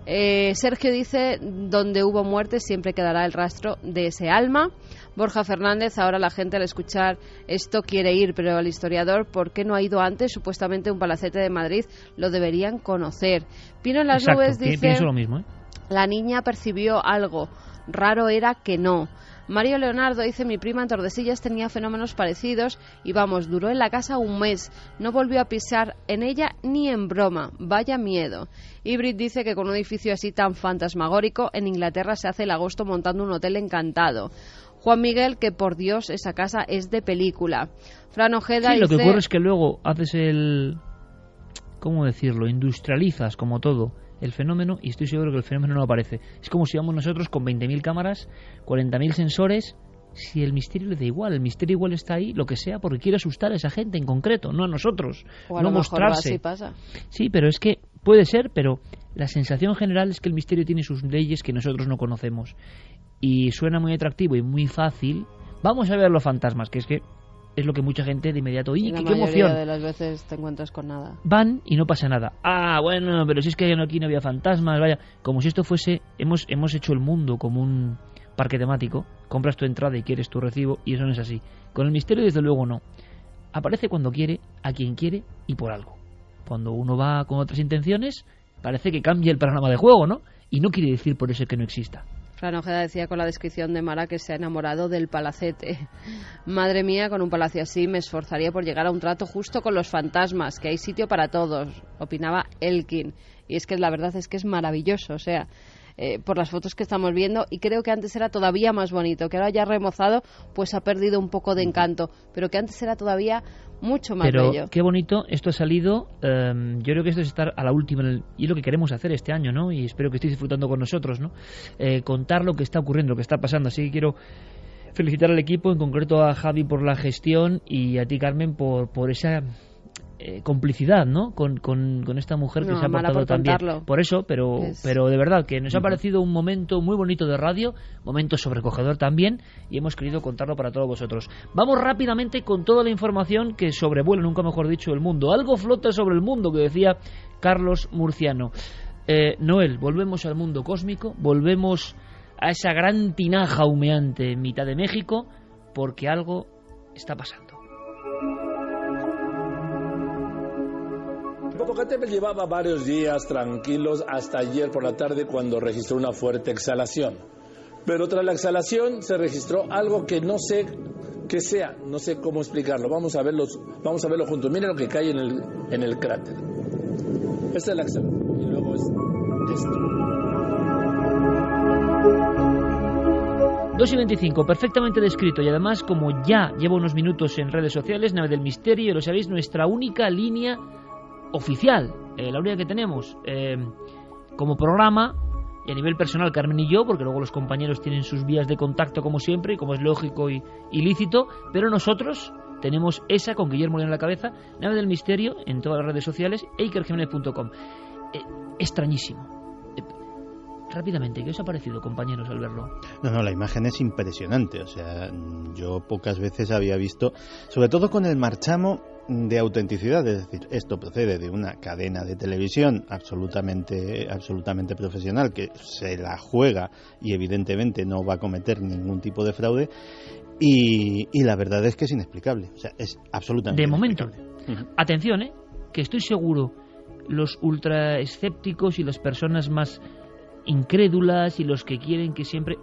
Sergio dice, donde hubo muerte siempre quedará el rastro de ese alma. Borja Fernández, ahora la gente al escuchar esto quiere ir, pero el historiador, ¿por qué no ha ido antes? Supuestamente un palacete de Madrid lo deberían conocer. Pino en las nubes dice, pienso lo mismo, la niña percibió algo, raro era que no. Mario Leonardo dice: mi prima en Tordesillas tenía fenómenos parecidos y vamos, duró en la casa un mes. No volvió a pisar en ella ni en broma. Vaya miedo. Y Brit dice que con un edificio así tan fantasmagórico, en Inglaterra se hace el agosto montando un hotel encantado. Juan Miguel, que por Dios, esa casa es de película. Fran Ojeda sí, dice... lo que ocurre es que luego haces el... ¿cómo decirlo? Industrializas, como todo, el fenómeno, y estoy seguro que el fenómeno no aparece. Es como si vamos nosotros con 20.000 cámaras, 40.000 sensores, si el misterio le da igual, el misterio igual está ahí, lo que sea, porque quiere asustar a esa gente en concreto, no a nosotros, o a no lo mejor mostrarse. Así pasa. Sí, pero es que puede ser, pero la sensación general es que el misterio tiene sus leyes que nosotros no conocemos. Y suena muy atractivo y muy fácil. Vamos a ver los fantasmas, que es lo que mucha gente de inmediato... ¡Y qué emoción! La mayoría de las veces te encuentras con nada. Van y no pasa nada. Ah, bueno, pero si es que aquí no había fantasmas, vaya. Como si esto fuese... Hemos hecho el mundo como un parque temático. Compras tu entrada y quieres tu recibo, y eso no es así. Con el misterio, desde luego, no. Aparece cuando quiere, a quien quiere y por algo. Cuando uno va con otras intenciones, parece que cambia el programa de juego, ¿no? Y no quiere decir por eso que no exista. Fran Ojeda decía con la descripción de Mara que se ha enamorado del palacete. Madre mía, con un palacio así me esforzaría por llegar a un trato justo con los fantasmas, que hay sitio para todos, opinaba Elkin. Y es que la verdad es que es maravilloso, o sea, por las fotos que estamos viendo, y creo que antes era todavía más bonito, que ahora ya remozado pues ha perdido un poco de encanto, pero que antes era todavía mucho más bello. Pero qué bonito, esto ha salido, yo creo que esto es estar a la última, y es lo que queremos hacer este año, ¿no? Y espero que estéis disfrutando con nosotros, ¿no? Contar lo que está ocurriendo, lo que está pasando, así que quiero felicitar al equipo, en concreto a Javi por la gestión y a ti, Carmen, por esa... complicidad, ¿no? Con esta mujer que se ha portado tan bien. Por eso, pero de verdad que nos ha parecido un momento muy bonito de radio, momento sobrecogedor también, y hemos querido contarlo para todos vosotros. Vamos rápidamente con toda la información que sobrevuela, nunca mejor dicho, el mundo. Algo flota sobre el mundo, que decía Carlos Murciano. Noel, volvemos al mundo cósmico, volvemos a esa gran tinaja humeante en mitad de México, porque algo está pasando. Popocatépetl llevaba varios días tranquilos hasta ayer por la tarde, cuando registró una fuerte exhalación. Pero tras la exhalación se registró algo que no sé qué sea, no sé cómo explicarlo. Vamos a verlo juntos. Miren lo que cae en el cráter. Esta es la exhalación y luego es esto. 2:25, perfectamente descrito, y además, como ya llevo unos minutos en redes sociales, Nave del Misterio, lo sabéis, nuestra única línea oficial, la única que tenemos como programa, y a nivel personal Carmen y yo, porque luego los compañeros tienen sus vías de contacto como siempre, y como es lógico y lícito, pero nosotros tenemos esa con Guillermo en la cabeza, Nave del Misterio, en todas las redes sociales, ikerjimenez.com. Extrañísimo. Rápidamente, ¿qué os ha parecido, compañeros, al verlo? No, la imagen es impresionante. O sea, yo pocas veces había visto, sobre todo con el marchamo de autenticidad, es decir, esto procede de una cadena de televisión absolutamente profesional, que se la juega y evidentemente no va a cometer ningún tipo de fraude, y la verdad es que es inexplicable. O sea, es absolutamente inexplicable. De momento. Atención, que estoy seguro los ultra escépticos y las personas más incrédulas y los que quieren que siempre,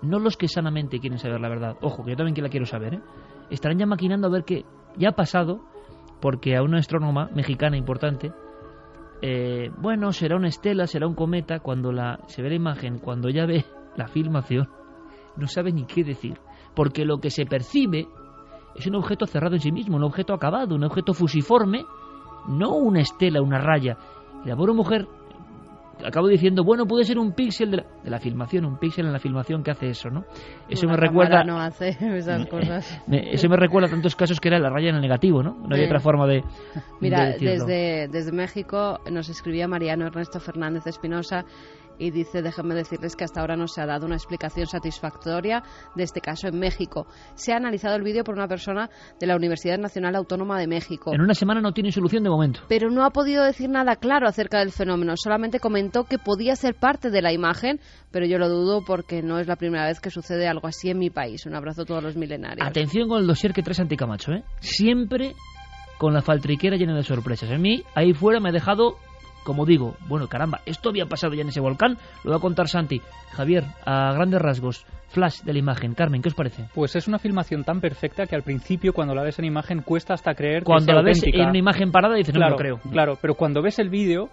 no los que sanamente quieren saber la verdad, ojo, que yo también que la quiero saber, estarán ya maquinando a ver qué ya ha pasado, porque a una astrónoma mexicana importante, bueno, será una estela, será un cometa, cuando se ve la imagen, cuando ya ve la filmación, no sabe ni qué decir, porque lo que se percibe es un objeto cerrado en sí mismo, un objeto acabado, un objeto fusiforme, no una estela, una raya. Y la pobre mujer acabo diciendo, bueno, puede ser un píxel de la filmación, un píxel en la filmación que hace eso, ¿no? Eso me recuerda... no hace esas cosas. Eso me recuerda a tantos casos que era la raya en el negativo, ¿no? No hay otra forma de... Mira, de decirlo. Desde México nos escribía Mariano Ernesto Fernández Espinosa y dice: déjenme decirles que hasta ahora no se ha dado una explicación satisfactoria de este caso en México. Se ha analizado el vídeo por una persona de la Universidad Nacional Autónoma de México. En una semana no tiene solución de momento. Pero no ha podido decir nada claro acerca del fenómeno. Solamente comentó que podía ser parte de la imagen, pero yo lo dudo porque no es la primera vez que sucede algo así en mi país. Un abrazo a todos los milenarios. Atención con el dossier que trae Santi Camacho, siempre con la faltriquera llena de sorpresas. A mí, ahí fuera me ha dejado... Como digo, bueno, caramba, esto había pasado ya en ese volcán, lo va a contar Santi. Javier, a grandes rasgos, flash de la imagen. Carmen, ¿qué os parece? Pues es una filmación tan perfecta que al principio, cuando la ves en imagen, cuesta hasta creer cuando que sea la ves auténtica. En una imagen parada dices, claro, no me lo creo. Claro, pero cuando ves el vídeo,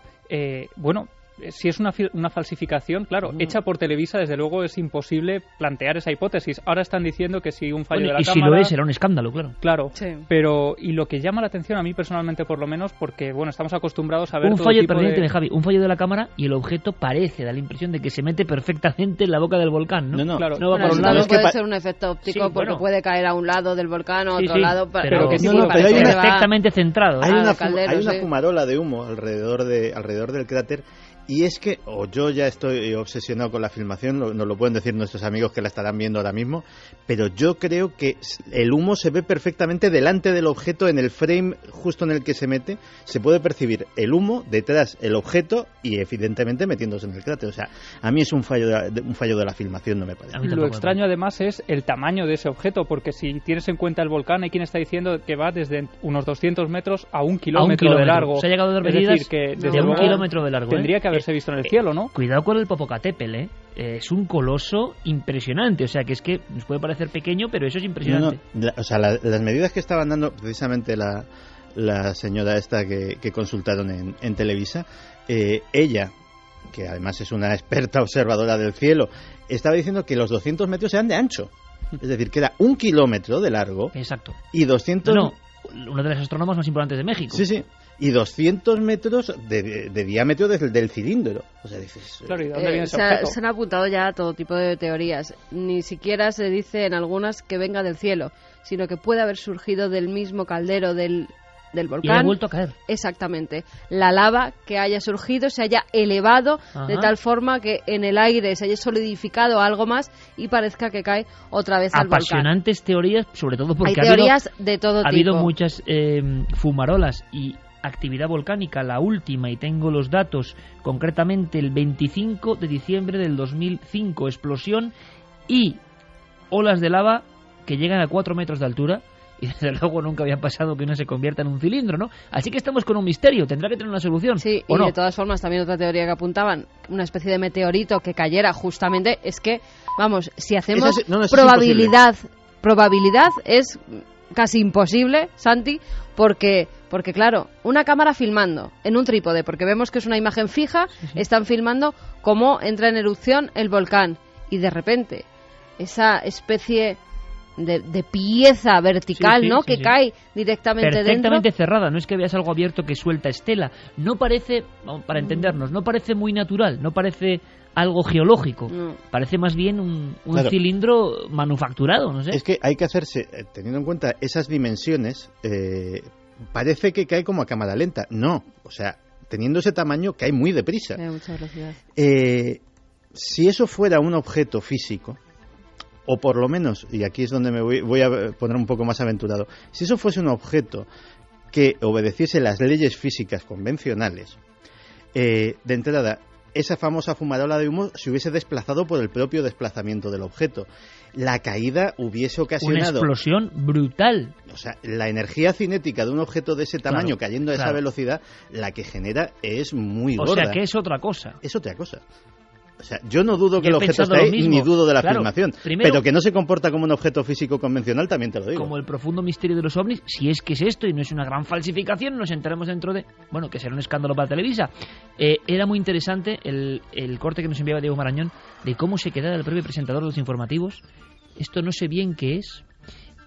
bueno, si es una falsificación, claro, hecha por Televisa, desde luego es imposible plantear esa hipótesis. Ahora están diciendo que si un fallo de la y cámara... si lo es, será un escándalo, claro. Claro, Sí. pero y lo que llama la atención a mí personalmente, por lo menos, porque bueno, estamos acostumbrados a ver Un todo fallo, tipo permíteme, de... Javi, un fallo de la cámara y el objeto da la impresión de que se mete perfectamente en la boca del volcán, ¿no? No, claro. No va Bueno, por un eso lado. puede ser un efecto óptico, Sí, porque bueno. puede caer a un lado del volcán o a Sí, otro sí, lado, pero que sí, no, parece pero hay que una- va perfectamente centrado. Hay al una, caldero, hay una sí. fumarola de humo alrededor del cráter, y es que, o yo ya estoy obsesionado con la filmación, nos lo pueden decir nuestros amigos que la estarán viendo ahora mismo, pero yo creo que el humo se ve perfectamente delante del objeto, en el frame justo en el que se mete, se puede percibir el humo, detrás el objeto y evidentemente metiéndose en el cráter. O sea, a mí es un fallo de la filmación, no me parece. A mí Lo tampoco extraño además es el tamaño de ese objeto, porque si tienes en cuenta el volcán, hay quien está diciendo que va desde unos 200 metros a un kilómetro de largo. Se ha llegado a dar Es medidas decir, que de desde un luego kilómetro de largo. tendría que haberse visto en el cielo, ¿no? Cuidado con el Popocatépetl, es un coloso impresionante. O sea, que es que nos puede parecer pequeño, pero eso es impresionante. O sea, las medidas que estaban dando precisamente la señora esta que consultaron en Televisa, ella, que además es una experta observadora del cielo, estaba diciendo que los 200 metros eran de ancho. Es decir, que era 1 kilómetro de largo. Exacto. Y 200... No, una de las astrónomas más importantes de México. Sí, sí. Y 200 metros de diámetro del cilindro. O sea, dices... Claro, ¿y de dónde viene ese objeto? Se han apuntado ya todo tipo de teorías. Ni siquiera se dice en algunas que venga del cielo, sino que puede haber surgido del mismo caldero del volcán. Y haya vuelto a caer. Exactamente. La lava que haya surgido se haya elevado de Ajá. tal forma que en el aire se haya solidificado algo más y parezca que cae otra vez al volcán. Apasionantes teorías, sobre todo porque Hay teorías de todo ha habido tipo. muchas fumarolas y actividad volcánica. La última, y tengo los datos, concretamente el 25 de diciembre del 2005, explosión y olas de lava que llegan a 4 metros de altura. Y desde luego nunca había pasado que uno se convierta en un cilindro, ¿no? Así que estamos con un misterio, tendrá que tener una solución. Sí, ¿o y no? de todas formas también otra teoría que apuntaban, una especie de meteorito que cayera justamente, es que, vamos, si hacemos Eso es probabilidad es casi imposible, Santi, porque claro, una cámara filmando en un trípode, porque vemos que es una imagen fija, están filmando cómo entra en erupción el volcán y de repente esa especie de pieza vertical, Sí, sí, ¿no? sí, que sí. cae directamente Perfectamente dentro. cerrada, no es que veas algo abierto que suelta estela. No parece, para entendernos, no parece muy natural, no parece algo geológico. No. Parece más bien un Claro. cilindro manufacturado, no sé. Es que hay que hacerse, teniendo en cuenta esas dimensiones, parece que cae como a cámara lenta. No, o sea, teniendo ese tamaño cae muy deprisa. Tiene mucha velocidad. Si eso fuera un objeto físico, o por lo menos, y aquí es donde me voy a poner un poco más aventurado, si eso fuese un objeto que obedeciese las leyes físicas convencionales, de entrada, esa famosa fumarola de humo se hubiese desplazado por el propio desplazamiento del objeto. La caída hubiese Una ocasionado... explosión brutal. O sea, la energía cinética de un objeto de ese tamaño Claro, cayendo a esa claro. velocidad, la que genera es muy O gorda. sea que es otra cosa. Es otra cosa. O sea, yo no dudo que Yo el he objeto pensado esté lo ahí, mismo. ni dudo de la Claro, filmación. primero- Pero que no se comporta como un objeto físico convencional, también te lo digo. Como el profundo misterio de los ovnis, si es que es esto y no es una gran falsificación, nos enteramos dentro de... Bueno, que será un escándalo para Televisa. Era muy interesante el corte que nos enviaba Diego Marañón de cómo se quedaba el propio presentador de los informativos. Esto no sé bien qué es.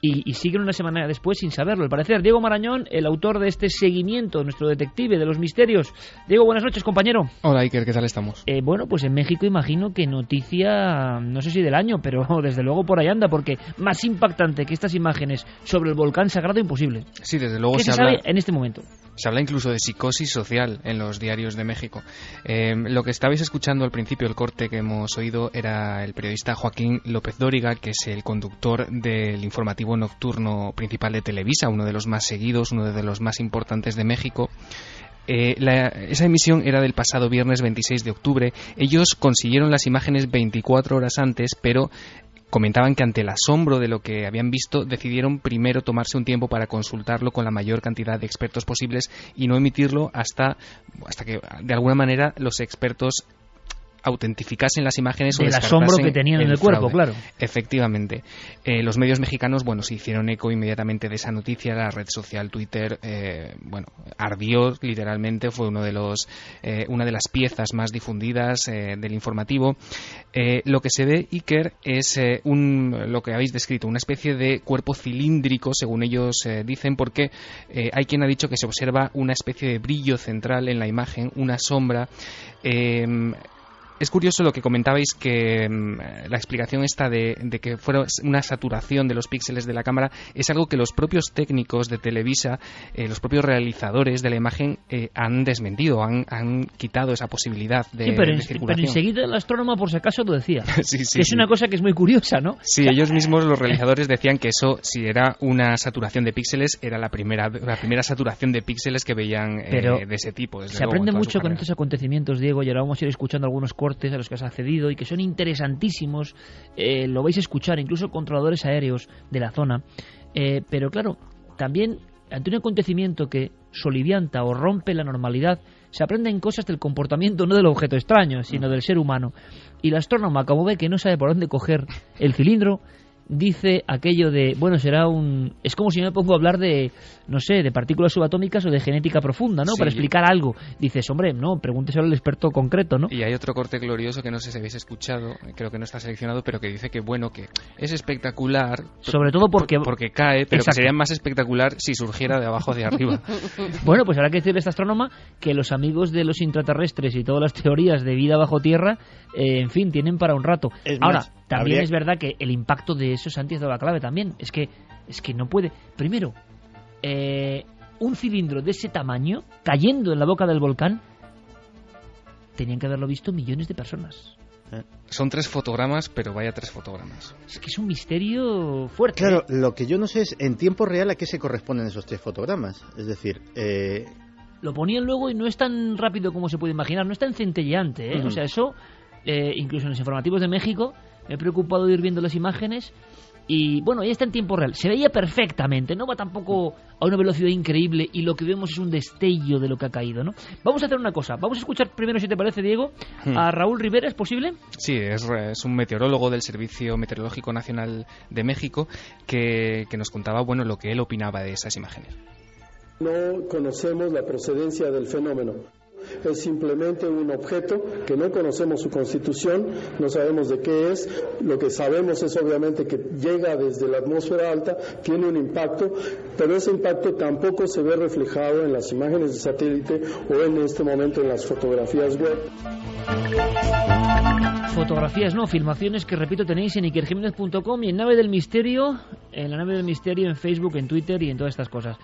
Y siguen una semana después sin saberlo. Al parecer, Diego Marañón, el autor de este seguimiento, nuestro detective de los misterios. Diego, buenas noches, compañero. Hola, Iker, ¿qué tal estamos? Bueno, pues en México imagino que noticia, no sé si del año, pero desde luego por ahí anda, porque más impactante que estas imágenes sobre el volcán sagrado, imposible. Sí, desde luego ¿Qué se sabe en este momento? Se habla incluso de psicosis social en los diarios de México. Lo que estabais escuchando al principio, el corte que hemos oído, era el periodista Joaquín López Dóriga, que es el conductor del informativo nocturno principal de Televisa, uno de los más seguidos, uno de los más importantes de México. Esa emisión era del pasado viernes 26 de octubre. Ellos consiguieron las imágenes 24 horas antes, pero comentaban que ante el asombro de lo que habían visto, decidieron primero tomarse un tiempo para consultarlo con la mayor cantidad de expertos posibles y no emitirlo hasta que de alguna manera los expertos autentificasen las imágenes del asombro que tenían en el cuerpo, claro. Efectivamente. Los medios mexicanos, bueno, se hicieron eco inmediatamente de esa noticia. La red social Twitter, ardió literalmente. Fue una de las piezas más difundidas del informativo. Lo que se ve, Iker, es lo que habéis descrito, una especie de cuerpo cilíndrico, según ellos dicen, porque hay quien ha dicho que se observa una especie de brillo central en la imagen, una sombra. Es curioso lo que comentabais, que la explicación esta de que fuera una saturación de los píxeles de la cámara es algo que los propios técnicos de Televisa, los propios realizadores de la imagen han desmentido, han quitado esa posibilidad de circulación. Pero enseguida el astrónomo, por si acaso, lo decía. Sí, que es una cosa que es muy curiosa, ¿no? Sí, ellos mismos, los realizadores, decían que eso, si era una saturación de píxeles, era la primera saturación de píxeles que veían de ese tipo. Se aprende mucho con estos acontecimientos, Diego, y ahora vamos a ir escuchando algunos cortes a los que has accedido y que son interesantísimos. Lo vais a escuchar, incluso controladores aéreos de la zona. Pero claro, también ante un acontecimiento que solivianta o rompe la normalidad, se aprenden cosas del comportamiento, no del objeto extraño, sino del ser humano. Y la astrónoma, como ve que no sabe por dónde coger el cilindro, dice aquello de, bueno, será un... Es como si me pongo a hablar de, no sé, de partículas subatómicas o de genética profunda, ¿no? Sí. Para explicar algo. Dices, hombre, no, pregúnteselo al experto concreto, ¿no? Y hay otro corte glorioso que no sé si habéis escuchado, creo que no está seleccionado, pero que dice que, bueno, que es espectacular... Sobre todo porque cae, pero exacto, que sería más espectacular si surgiera de abajo hacia arriba. Bueno, pues habrá que decirle a esta astrónoma que los amigos de los intraterrestres y todas las teorías de vida bajo tierra, en fin, tienen para un rato. Ahora, también es verdad que el impacto de eso, Santi, ha dado la clave también. Es que no puede... Primero, un cilindro de ese tamaño cayendo en la boca del volcán, tenían que haberlo visto millones de personas. Son 3 fotogramas, pero vaya 3 fotogramas. Es que es un misterio fuerte. Claro, lo que yo no sé es en tiempo real a qué se corresponden esos 3 fotogramas. Es decir... Lo ponían luego y no es tan rápido como se puede imaginar, no es tan centelleante, ¿eh? O sea, eso, incluso en los informativos de México, me he preocupado de ir viendo las imágenes y, bueno, ya está en tiempo real. Se veía perfectamente, no va tampoco a una velocidad increíble y lo que vemos es un destello de lo que ha caído, ¿no? Vamos a hacer una cosa, vamos a escuchar primero, si te parece, Diego, a Raúl Rivera, ¿es posible? Sí, es un meteorólogo del Servicio Meteorológico Nacional de México que nos contaba, bueno, lo que él opinaba de esas imágenes. No conocemos la procedencia del fenómeno. Es simplemente un objeto que no conocemos su constitución, no sabemos de qué es. Lo que sabemos es obviamente que llega desde la atmósfera alta, tiene un impacto, pero ese impacto tampoco se ve reflejado en las imágenes de satélite o en este momento en las fotografías web. Fotografías, no, filmaciones que, repito, tenéis en ikerjimenez.com y en Nave del Misterio, en la Nave del Misterio, en Facebook, en Twitter y en todas estas cosas.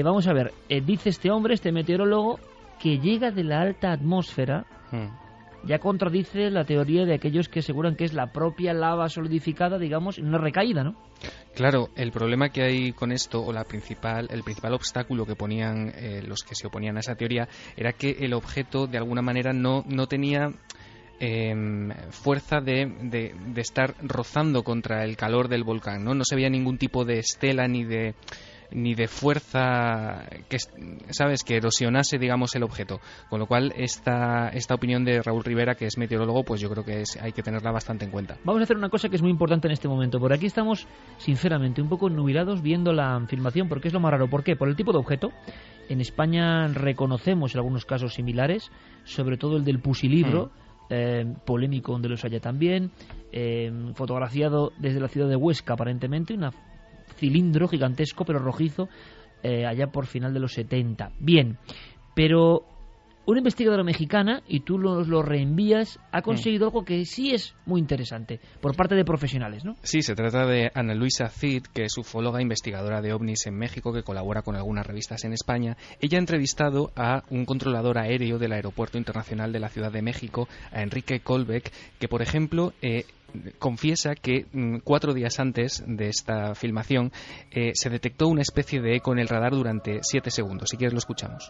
Vamos a ver, dice este hombre, este meteorólogo, que llega de la alta atmósfera, ya contradice la teoría de aquellos que aseguran que es la propia lava solidificada, digamos, en una recaída, ¿no? Claro, el problema que hay con esto, o el principal obstáculo que ponían los que se oponían a esa teoría, era que el objeto, de alguna manera, no tenía fuerza de estar rozando contra el calor del volcán, ¿no? No se veía ningún tipo de estela ni de fuerza que, ¿sabes?, que erosionase, digamos, el objeto. Con lo cual, esta opinión de Raúl Rivera, que es meteorólogo, pues yo creo que hay que tenerla bastante en cuenta. Vamos a hacer una cosa que es muy importante en este momento. Por aquí estamos, sinceramente, un poco nubilados viendo la filmación, porque es lo más raro. ¿Por qué? Por el tipo de objeto. En España reconocemos algunos casos similares, sobre todo el del pusilibro, polémico donde los haya también, fotografiado desde la ciudad de Huesca, aparentemente, un cilindro gigantesco pero rojizo, allá por final de los 70. Bien, pero una investigadora mexicana, y tú lo reenvías, ha conseguido algo que sí es muy interesante por parte de profesionales, ¿no? Sí, se trata de Ana Luisa Cid, que es ufóloga, investigadora de ovnis en México, que colabora con algunas revistas en España. Ella ha entrevistado a un controlador aéreo del Aeropuerto Internacional de la Ciudad de México, a Enrique Colbeck, que, por ejemplo, confiesa que 4 días antes de esta filmación se detectó una especie de eco en el radar durante 7 segundos. Si quieres lo escuchamos.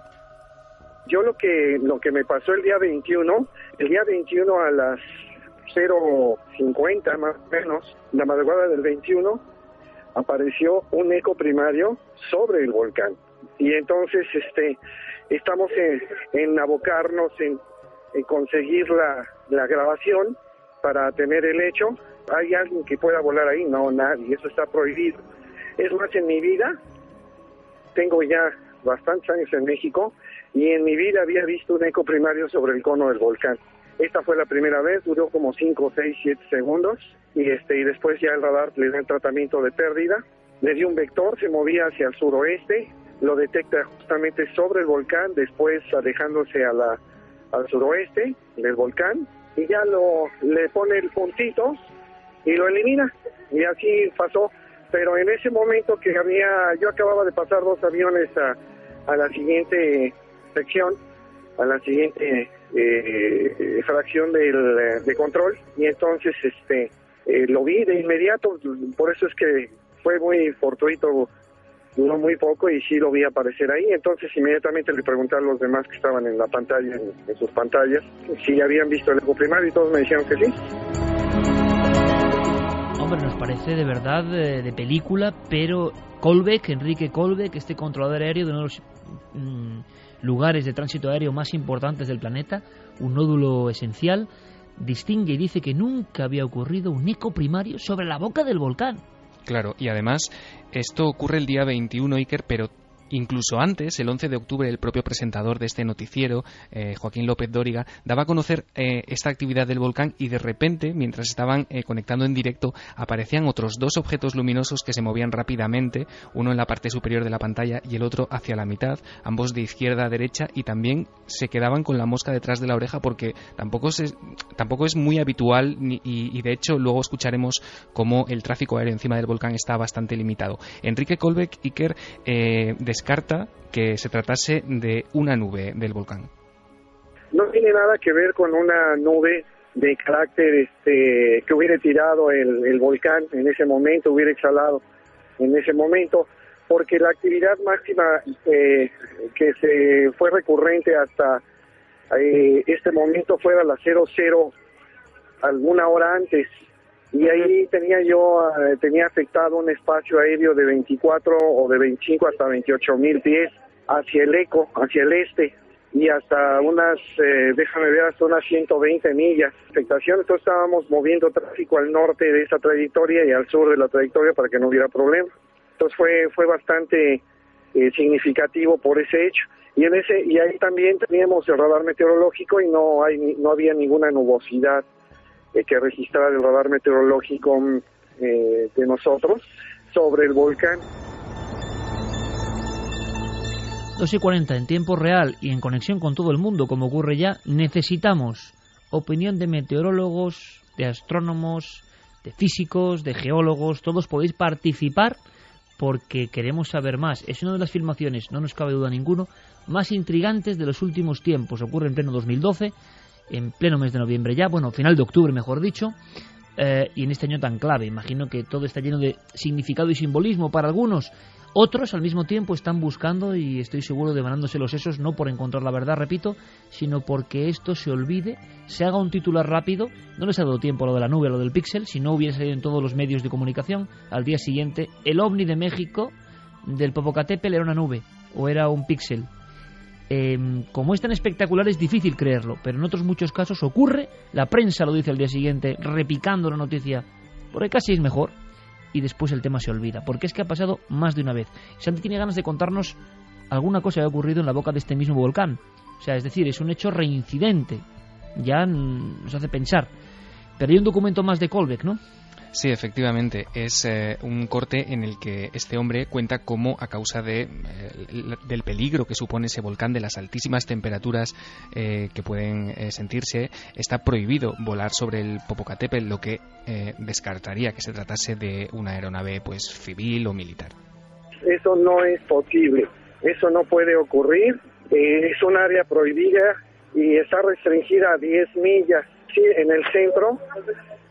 Yo lo que me pasó el día 21 a las 0:50 más o menos, la madrugada del 21, apareció un eco primario sobre el volcán. Y entonces estamos en abocarnos conseguir la grabación para tener el hecho. ¿Hay alguien que pueda volar ahí? No, nadie, eso está prohibido. Es más, en mi vida, tengo ya bastantes años en México, y en mi vida había visto un eco primario sobre el cono del volcán. Esta fue la primera vez, duró como 5, 6, 7 segundos, y después ya el radar le da el tratamiento de pérdida, le dio un vector, se movía hacia el suroeste, lo detecta justamente sobre el volcán, después alejándose al suroeste del volcán, y ya le pone el puntito y lo elimina, y así pasó. Pero en ese momento que yo acababa de pasar 2 aviones a la siguiente sección, a la siguiente fracción de control, y entonces lo vi de inmediato. Por eso es que fue muy fortuito, duró muy poco y sí lo vi aparecer ahí. Entonces inmediatamente le pregunté a los demás que estaban en la pantalla, en sus pantallas, si habían visto el eco primario, y todos me dijeron que sí. Hombre, nos parece de verdad de película, pero Enrique Colbeck, este controlador aéreo de uno de los lugares de tránsito aéreo más importantes del planeta, un nódulo esencial, distingue y dice que nunca había ocurrido un eco primario sobre la boca del volcán. Claro, y además esto ocurre el día 21, Iker, pero incluso antes, el 11 de octubre, el propio presentador de este noticiero, Joaquín López Dóriga, daba a conocer esta actividad del volcán, y de repente, mientras estaban conectando en directo, aparecían otros 2 objetos luminosos que se movían rápidamente, uno en la parte superior de la pantalla y el otro hacia la mitad, ambos de izquierda a derecha, y también se quedaban con la mosca detrás de la oreja, porque tampoco es muy habitual, y de hecho luego escucharemos cómo el tráfico aéreo encima del volcán está bastante limitado. Enrique Colbeck, Iker, descarta que se tratase de una nube del volcán. No tiene nada que ver con una nube de carácter que hubiera tirado el volcán en ese momento, hubiera exhalado en ese momento, porque la actividad máxima que se fue recurrente hasta este momento fue a las 00 alguna hora antes, y ahí tenía afectado un espacio aéreo de 24 o de 25 hasta 28,000 pies hacia el eco, hacia el este, y hasta hasta unas 120 millas de afectación. Entonces estábamos moviendo tráfico al norte de esa trayectoria y al sur de la trayectoria para que no hubiera problema. Entonces fue bastante significativo por ese hecho. Y ahí también teníamos el radar meteorológico, y no había ninguna nubosidad que registrara el radar meteorológico de nosotros sobre el volcán. 2:40 en tiempo real y en conexión con todo el mundo, como ocurre ya. Necesitamos opinión de meteorólogos, de astrónomos, de físicos, de geólogos. Todos podéis participar porque queremos saber más. Es una de las filmaciones, no nos cabe duda ninguno, más intrigantes de los últimos tiempos. Ocurre en pleno 2012, en pleno mes de noviembre ya, final de octubre mejor dicho, y en este año tan clave. Imagino que todo está lleno de significado y simbolismo para algunos. Otros al mismo tiempo están buscando, y estoy seguro, devanándose los sesos, no por encontrar la verdad, repito, sino porque esto se olvide, se haga un titular rápido. No les ha dado tiempo a lo de la nube, a lo del píxel. Si no hubiera salido en todos los medios de comunicación, al día siguiente el ovni de México del Popocatépetl era una nube o era un píxel. Como es tan espectacular, es difícil creerlo, pero en otros muchos casos ocurre. La prensa lo dice al día siguiente, repicando la noticia, porque casi es mejor, y después el tema se olvida, porque es que ha pasado más de una vez. Santi tiene ganas de contarnos alguna cosa que ha ocurrido en la boca de este mismo volcán. O sea, es decir, es un hecho reincidente, ya nos hace pensar. Pero hay un documento más de Colbeck, ¿no? Sí, efectivamente, es un corte en el que este hombre cuenta cómo, a causa del peligro que supone ese volcán, de las altísimas temperaturas que pueden sentirse, está prohibido volar sobre el Popocatépetl, lo que descartaría que se tratase de una aeronave civil o militar. Eso no es posible, eso no puede ocurrir, es un área prohibida y está restringida a 10 millas. Sí, en el centro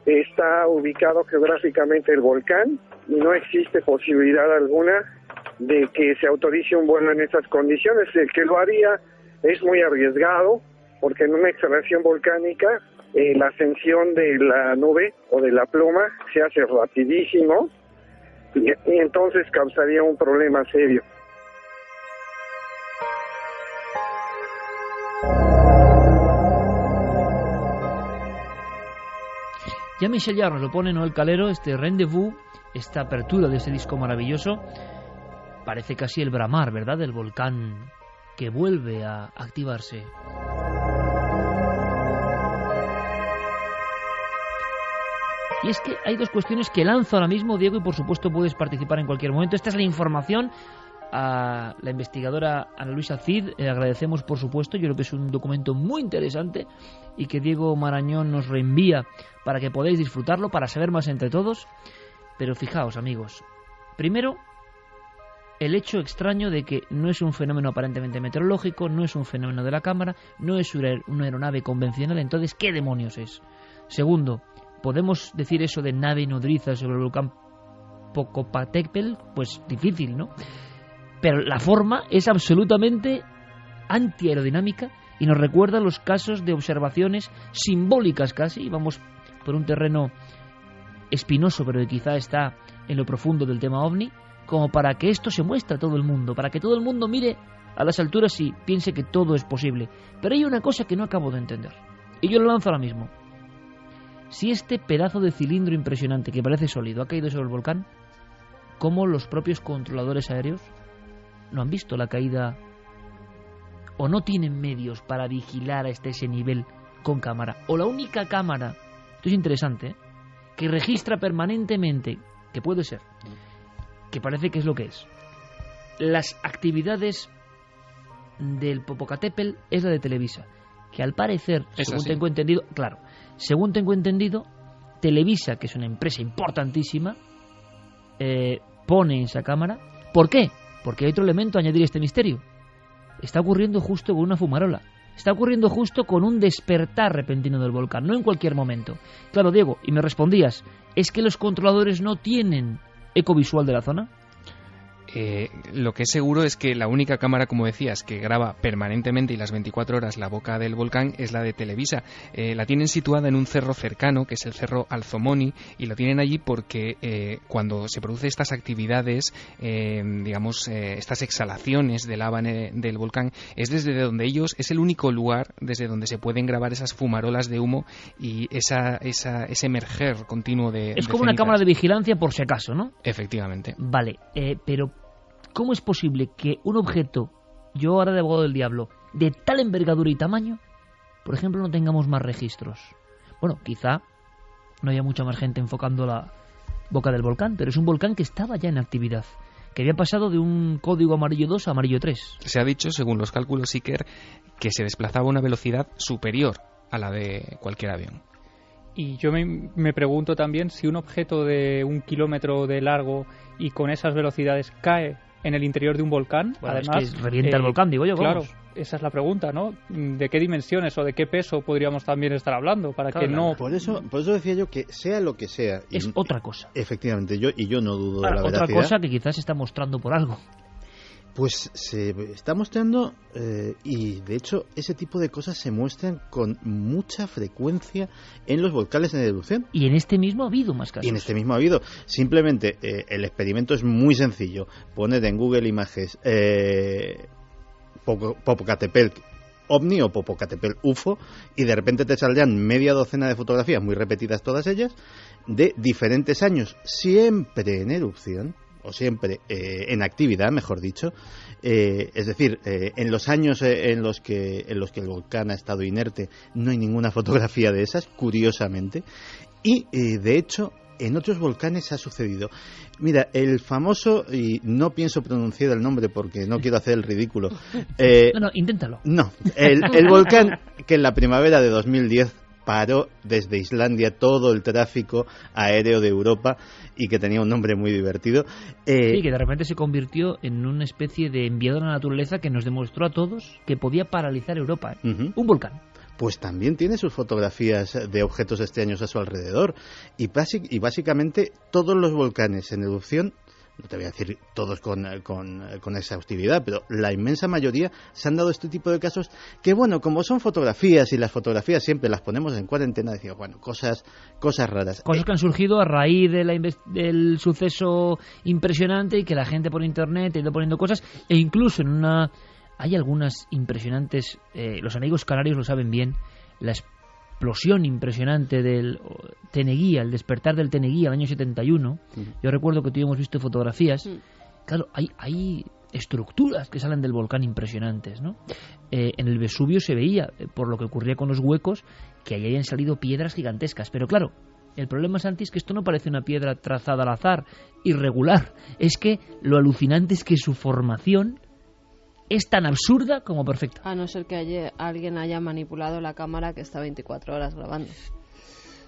está ubicado geográficamente el volcán y no existe posibilidad alguna de que se autorice un vuelo en esas condiciones. El que lo haría es muy arriesgado, porque en una exhalación volcánica la ascensión de la nube o de la pluma se hace rapidísimo y entonces causaría un problema serio. Jean-Michel Jarre nos lo pone Noel Calero, este rendezvous, esta apertura de este disco maravilloso. Parece casi el bramar, ¿verdad?, del volcán que vuelve a activarse. Y es que hay dos cuestiones que lanzo ahora mismo, Diego, y por supuesto puedes participar en cualquier momento. Esta es la información a la investigadora Ana Luisa Cid. Agradecemos, por supuesto, yo creo que es un documento muy interesante y que Diego Marañón nos reenvía para que podáis disfrutarlo, para saber más entre todos. Pero fijaos, amigos, primero, el hecho extraño de que no es un fenómeno aparentemente meteorológico, no es un fenómeno de la cámara, no es una aeronave convencional. Entonces, ¿qué demonios es? Segundo, ¿podemos decir eso de nave nodriza sobre el volcán Popocatépetl? Pues difícil, ¿no? Pero la forma es absolutamente antiaerodinámica y nos recuerda los casos de observaciones simbólicas casi. Vamos por un terreno espinoso, pero que quizá está en lo profundo del tema OVNI, como para que esto se muestre a todo el mundo, para que todo el mundo mire a las alturas y piense que todo es posible. Pero hay una cosa que no acabo de entender, y yo lo lanzo ahora mismo. Si este pedazo de cilindro impresionante que parece sólido ha caído sobre el volcán, ¿cómo los propios controladores aéreos no han visto la caída o no tienen medios para vigilar hasta ese nivel con cámara? O la única cámara, esto es interesante, ¿eh?, que registra permanentemente, que puede ser, que parece que es lo que es, las actividades del Popocatépetl, es la de Televisa, que al parecer, según tengo entendido, claro, según tengo entendido, Televisa, que es una empresa importantísima, pone esa cámara. ¿Por qué? Porque hay otro elemento a añadir a este misterio. Está ocurriendo justo con una fumarola. Está ocurriendo justo con un despertar repentino del volcán, no en cualquier momento. Claro, Diego, y me respondías, ¿es que los controladores no tienen eco visual de la zona? Lo que es seguro es que la única cámara, como decías, que graba permanentemente y las 24 horas la boca del volcán es la de Televisa. La tienen situada en un cerro cercano, que es el cerro Alzomoni, y lo tienen allí porque cuando se producen estas actividades, estas exhalaciones de lava del volcán, es desde donde ellos, es el único lugar desde donde se pueden grabar esas fumarolas de humo y ese emerger continuo de... Es como una cámara de vigilancia por si acaso, ¿no? Efectivamente. Vale, pero ¿cómo es posible que un objeto, yo ahora de abogado del diablo, de tal envergadura y tamaño, por ejemplo, no tengamos más registros? Bueno, quizá no haya mucha más gente enfocando la boca del volcán, pero es un volcán que estaba ya en actividad, que había pasado de un código amarillo 2 a amarillo 3. Se ha dicho, según los cálculos Iker, que se desplazaba a una velocidad superior a la de cualquier avión. Y yo me pregunto también si un objeto de 1 kilómetro de largo y con esas velocidades cae en el interior de un volcán, bueno, además, es que revienta el volcán, digo yo, claro, vamos. Esa es la pregunta, ¿no? ¿De qué dimensiones o de qué peso podríamos también estar hablando? Para claro, que no... Por eso decía yo que sea lo que sea... Es otra cosa. Efectivamente, yo no dudo de la otra veracidad. Cosa que quizás se está mostrando por algo. Pues se está mostrando y de hecho ese tipo de cosas se muestran con mucha frecuencia en los volcanes en erupción. Y en este mismo ha habido más casos. Y en este mismo ha habido. Simplemente el experimento es muy sencillo. Poned en Google Images Popocatépetl OVNI o Popocatépetl UFO y de repente te saldrán media docena de fotografías, muy repetidas todas ellas, de diferentes años, siempre en erupción, o siempre en actividad, mejor dicho, es decir, en los años en los que el volcán ha estado inerte no hay ninguna fotografía de esas, curiosamente, y de hecho en otros volcanes ha sucedido. Mira, el famoso, y no pienso pronunciar el nombre porque no quiero hacer el ridículo. No, inténtalo. No, el volcán que en la primavera de 2010 paró desde Islandia todo el tráfico aéreo de Europa y que tenía un nombre muy divertido. Sí, que de repente se convirtió en una especie de enviado a la naturaleza que nos demostró a todos que podía paralizar Europa. Un volcán. Pues también tiene sus fotografías de objetos extraños a su alrededor y básicamente todos los volcanes en erupción, no te voy a decir todos con exhaustividad, pero la inmensa mayoría se han dado este tipo de casos que, bueno, como son fotografías y las fotografías siempre las ponemos en cuarentena, decimos, bueno, cosas raras. Cosas que han surgido a raíz de del suceso impresionante y que la gente por internet ha ido poniendo cosas e incluso hay algunas impresionantes, los amigos canarios lo saben bien, las explosión impresionante del Teneguía, el despertar del Teneguía, el año 71. Yo recuerdo que tuvimos visto fotografías. Claro, hay estructuras que salen del volcán impresionantes, ¿no? En el Vesubio se veía, por lo que ocurría con los huecos, que ahí habían salido piedras gigantescas. Pero claro, el problema, Santi, es que esto no parece una piedra trazada al azar, irregular. Es que lo alucinante es que su formación es tan absurda como perfecta. A no ser que alguien haya manipulado la cámara que está 24 horas grabando.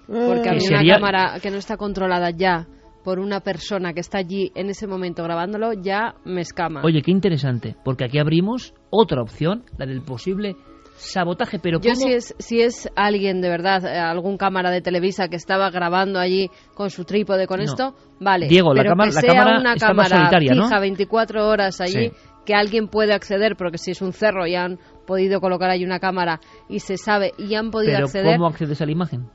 Porque a mí una cámara que no está controlada ya por una persona que está allí en ese momento grabándolo, ya me escama. Oye, qué interesante, porque aquí abrimos otra opción, la del posible sabotaje, pero yo ¿cómo? Si es alguien de verdad, algún cámara de Televisa que estaba grabando allí con su trípode con esto, vale. Diego, pero la cámara una está cámara solitaria, fija, ¿no? 24 horas allí, que alguien puede acceder, porque si es un cerro y han podido colocar ahí una cámara y se sabe y han podido acceder. ¿Pero cómo accedes a la imagen?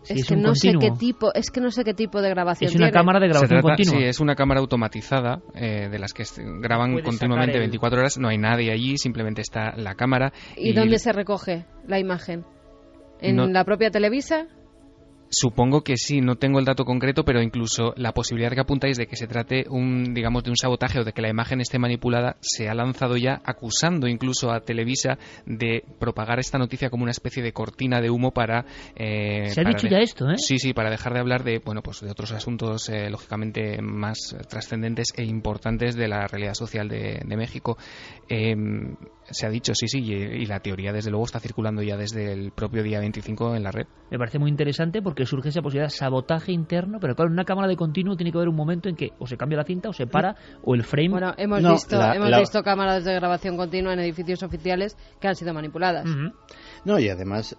Si es que no sé qué tipo de grabación es una tiene. Cámara de grabación continua. Sí, es una cámara automatizada de las que graban continuamente 24 horas. No hay nadie allí, simplemente está la cámara. ¿Y dónde se recoge la imagen? ¿En la propia Televisa? Supongo que sí, no tengo el dato concreto, pero incluso la posibilidad que apuntáis de que se trate de un sabotaje o de que la imagen esté manipulada se ha lanzado ya, acusando incluso a Televisa de propagar esta noticia como una especie de cortina de humo para... se ha dicho ya esto, ¿eh? Sí, para dejar de hablar de de otros asuntos lógicamente más trascendentes e importantes de la realidad social de México. Se ha dicho, sí, y la teoría desde luego está circulando ya desde el propio día 25 en la red. Me parece muy interesante porque surge esa posibilidad de sabotaje interno, pero claro, en una cámara de continuo tiene que haber un momento en que o se cambia la cinta o se para o el frame... Bueno, hemos visto cámaras de grabación continua en edificios oficiales que han sido manipuladas. No, y además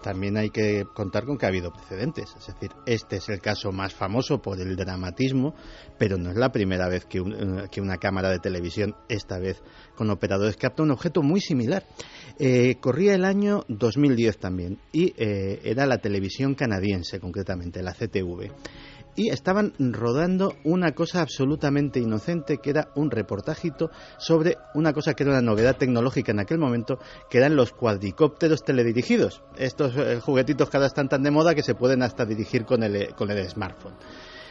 también hay que contar con que ha habido precedentes. Es decir, este es el caso más famoso por el dramatismo, pero no es la primera vez que una cámara de televisión, esta vez con operadores, capta un objeto muy similar. Corría el año 2010 también, y era la televisión canadiense, concretamente, la CTV. Y estaban rodando una cosa absolutamente inocente, que era un reportajito sobre una cosa que era una novedad tecnológica en aquel momento, que eran los cuadricópteros teledirigidos. Estos juguetitos que ahora están tan de moda que se pueden hasta dirigir con el smartphone.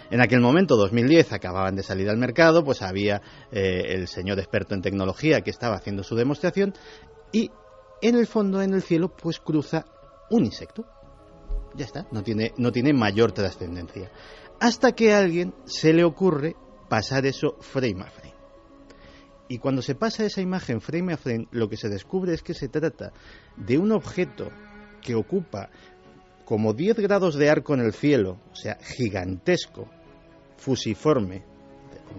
En aquel momento, 2010, acababan de salir al mercado, pues había el señor experto en tecnología que estaba haciendo su demostración, y en el fondo, en el cielo, pues cruza un insecto. Ya está, no tiene mayor trascendencia. Hasta que a alguien se le ocurre pasar eso frame a frame. Y cuando se pasa esa imagen frame a frame, lo que se descubre es que se trata de un objeto que ocupa como 10 grados de arco en el cielo, o sea, gigantesco, fusiforme,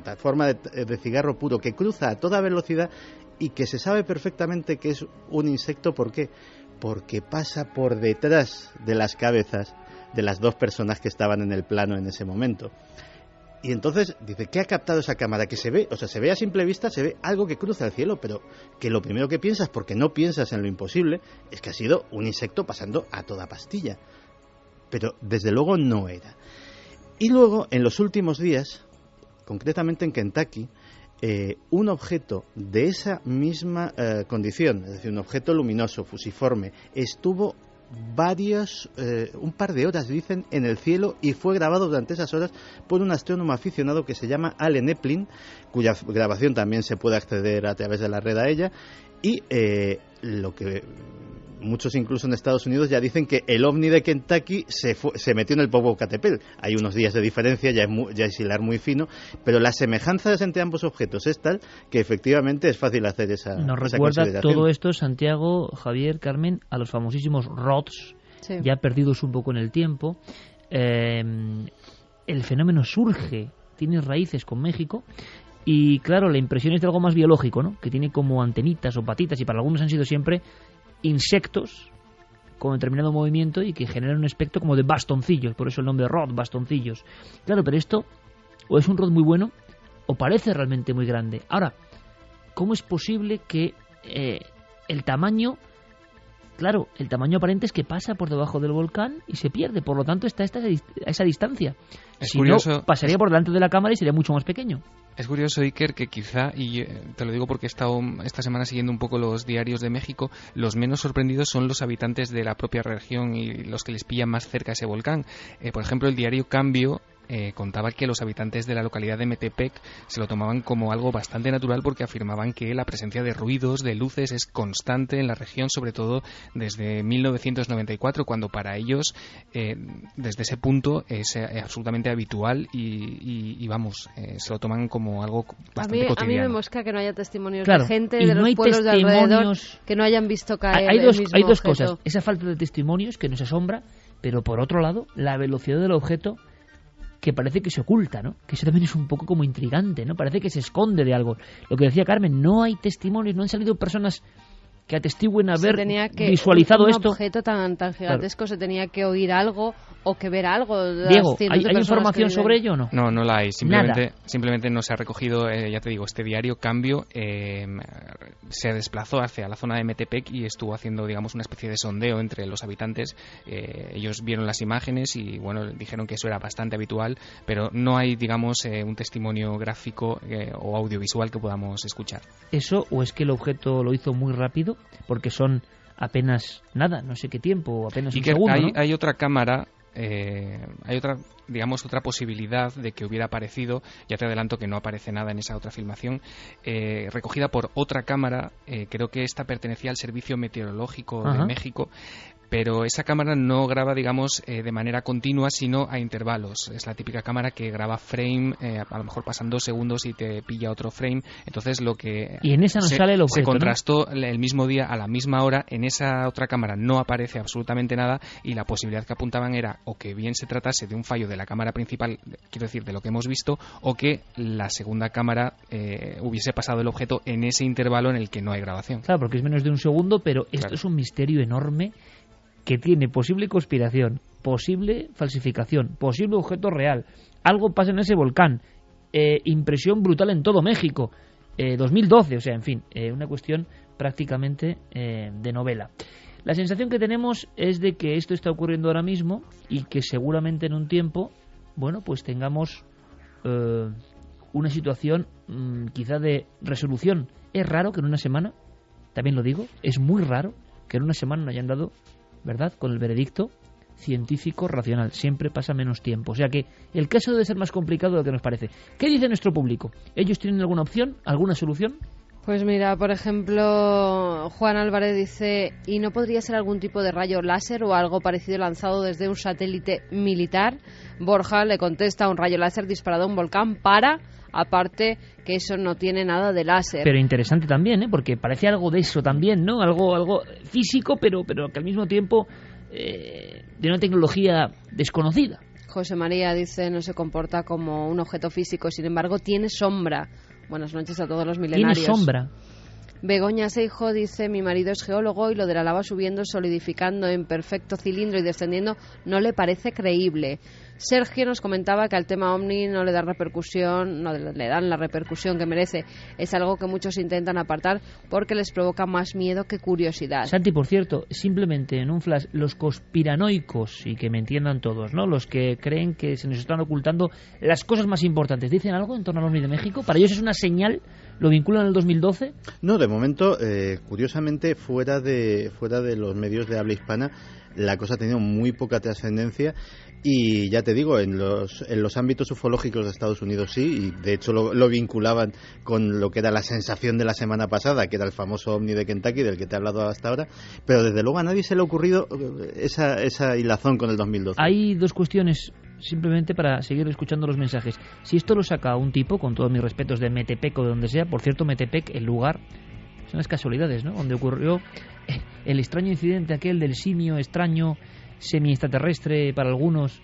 con forma de cigarro puro, que cruza a toda velocidad y que se sabe perfectamente que es un insecto. ¿Por qué? Porque pasa por detrás de las cabezas de las dos personas que estaban en el plano en ese momento. Y entonces dice, ¿qué ha captado esa cámara? Que se ve, se ve a simple vista, se ve algo que cruza el cielo, pero que lo primero que piensas, porque no piensas en lo imposible, es que ha sido un insecto pasando a toda pastilla. Pero desde luego no era. Y luego, en los últimos días, concretamente en Kentucky, un objeto de esa misma condición, es decir, un objeto luminoso, fusiforme, estuvo un par de horas, dicen, en el cielo, y fue grabado durante esas horas por un astrónomo aficionado que se llama Allen Eplin, cuya grabación también se puede acceder a través de la red a ella. Y lo que muchos incluso en Estados Unidos ya dicen que el ovni de Kentucky se metió en el Popocatépetl. Hay unos días de diferencia, ya es hilar muy fino, pero las semejanzas entre ambos objetos es tal que efectivamente es fácil hacer esa Nos esa recuerda consideración. todo esto, Santiago, Javier, Carmen, a los famosísimos ROTS, ya perdidos un poco en el tiempo. El fenómeno surge, tiene raíces con México. Y claro, la impresión es de algo más biológico, ¿no? Que tiene como antenitas o patitas, y para algunos han sido siempre insectos con determinado movimiento y que generan un aspecto como de bastoncillos, por eso el nombre rod, bastoncillos. Claro, pero esto o es un rod muy bueno o parece realmente muy grande. Ahora, ¿cómo es posible que el tamaño aparente es que pasa por debajo del volcán y se pierde? Por lo tanto, está a esa distancia. Si no, pasaría por delante de la cámara y sería mucho más pequeño. Es curioso, Iker, que quizá, y te lo digo porque he estado esta semana siguiendo un poco los diarios de México, los menos sorprendidos son los habitantes de la propia región y los que les pillan más cerca ese volcán. Por ejemplo, el diario Cambio contaba que los habitantes de la localidad de Metepec se lo tomaban como algo bastante natural porque afirmaban que la presencia de ruidos, de luces, es constante en la región, sobre todo desde 1994, cuando para ellos, desde ese punto, es absolutamente habitual y vamos, se lo toman como algo bastante cotidiano. A mí me mosca que no haya testimonios claro, de gente de los pueblos de alrededor que no hayan visto caer hay dos objeto. Cosas, esa falta de testimonios que nos asombra, pero por otro lado, la velocidad del objeto que parece que se oculta, ¿no? Que eso también es un poco como intrigante, ¿no? Parece que se esconde de algo. Lo que decía Carmen, no hay testimonios, no han salido personas que atestiguen haber visualizado esto. Un objeto tan gigantesco, claro. Se tenía que oír algo o que ver algo. Diego, ¿hay información sobre ello o no? No, no la hay. Simplemente no se ha recogido, ya te digo, este diario Cambio se desplazó hacia la zona de Metepec y estuvo haciendo, digamos, una especie de sondeo entre los habitantes. Ellos vieron las imágenes y, bueno, dijeron que eso era bastante habitual, pero no hay, digamos, un testimonio gráfico o audiovisual que podamos escuchar. ¿Eso o es que el objeto lo hizo muy rápido? Porque son apenas nada, no sé qué tiempo, apenas un segundo, ¿no? Hay otra cámara, hay otra posibilidad de que hubiera aparecido, ya te adelanto que no aparece nada en esa otra filmación, recogida por otra cámara, creo que esta pertenecía al Servicio Meteorológico de México, pero esa cámara no graba, digamos, de manera continua, sino a intervalos. Es la típica cámara que graba frame, a lo mejor pasan 2 segundos y te pilla otro frame. Entonces lo que... Y en esa no sale el objeto, se contrastó, ¿no? El mismo día, a la misma hora, en esa otra cámara no aparece absolutamente nada y la posibilidad que apuntaban era o que bien se tratase de un fallo de la cámara principal, quiero decir, de lo que hemos visto, o que la segunda cámara hubiese pasado el objeto en ese intervalo en el que no hay grabación. Claro, porque es menos de un segundo, pero esto es un misterio enorme que tiene posible conspiración, posible falsificación, posible objeto real. Algo pasa en ese volcán. Impresión brutal en todo México. 2012, o sea, en fin, una cuestión prácticamente de novela. La sensación que tenemos es de que esto está ocurriendo ahora mismo y que seguramente en un tiempo, bueno, pues tengamos una situación quizá de resolución. Es raro que en una semana, también lo digo, es muy raro que en una semana no hayan dado, ¿verdad?, con el veredicto científico racional. Siempre pasa menos tiempo. O sea que el caso debe ser más complicado de lo que nos parece. ¿Qué dice nuestro público? ¿Ellos tienen alguna opción? ¿Alguna solución? Pues mira, por ejemplo, Juan Álvarez dice, ¿y no podría ser algún tipo de rayo láser o algo parecido lanzado desde un satélite militar? Borja le contesta, un rayo láser disparado a un volcán aparte que eso no tiene nada de láser. Pero interesante también, porque parece algo de eso también, ¿no? Algo físico, pero que al mismo tiempo de una tecnología desconocida. José María dice, no se comporta como un objeto físico, sin embargo tiene sombra. Buenas noches a todos los milenarios. ¿Tiene sombra? Begoña Seijo dice, mi marido es geólogo y lo de la lava subiendo, solidificando en perfecto cilindro y descendiendo no le parece creíble. Sergio nos comentaba que al tema OVNI no le dan repercusión, no le dan la repercusión que merece. Es algo que muchos intentan apartar porque les provoca más miedo que curiosidad. Santi, por cierto, simplemente en un flash, los conspiranoicos, y que me entiendan todos, ¿no? Los que creen que se nos están ocultando las cosas más importantes, ¿dicen algo en torno al OVNI de México? ¿Para ellos es una señal? ¿Lo vinculan al 2012? No, de momento, curiosamente, fuera de los medios de habla hispana, la cosa ha tenido muy poca trascendencia y ya te digo, en los ámbitos ufológicos de Estados Unidos sí, y de hecho lo vinculaban con lo que era la sensación de la semana pasada, que era el famoso OVNI de Kentucky del que te he hablado hasta ahora, pero desde luego a nadie se le ha ocurrido esa hilazón con el 2012. Hay dos cuestiones simplemente para seguir escuchando los mensajes. Si esto lo saca un tipo, con todos mis respetos, de Metepec o de donde sea, por cierto, Metepec, el lugar, son las casualidades, ¿no?, donde ocurrió el extraño incidente aquel del simio extraño, semi-extraterrestre para algunos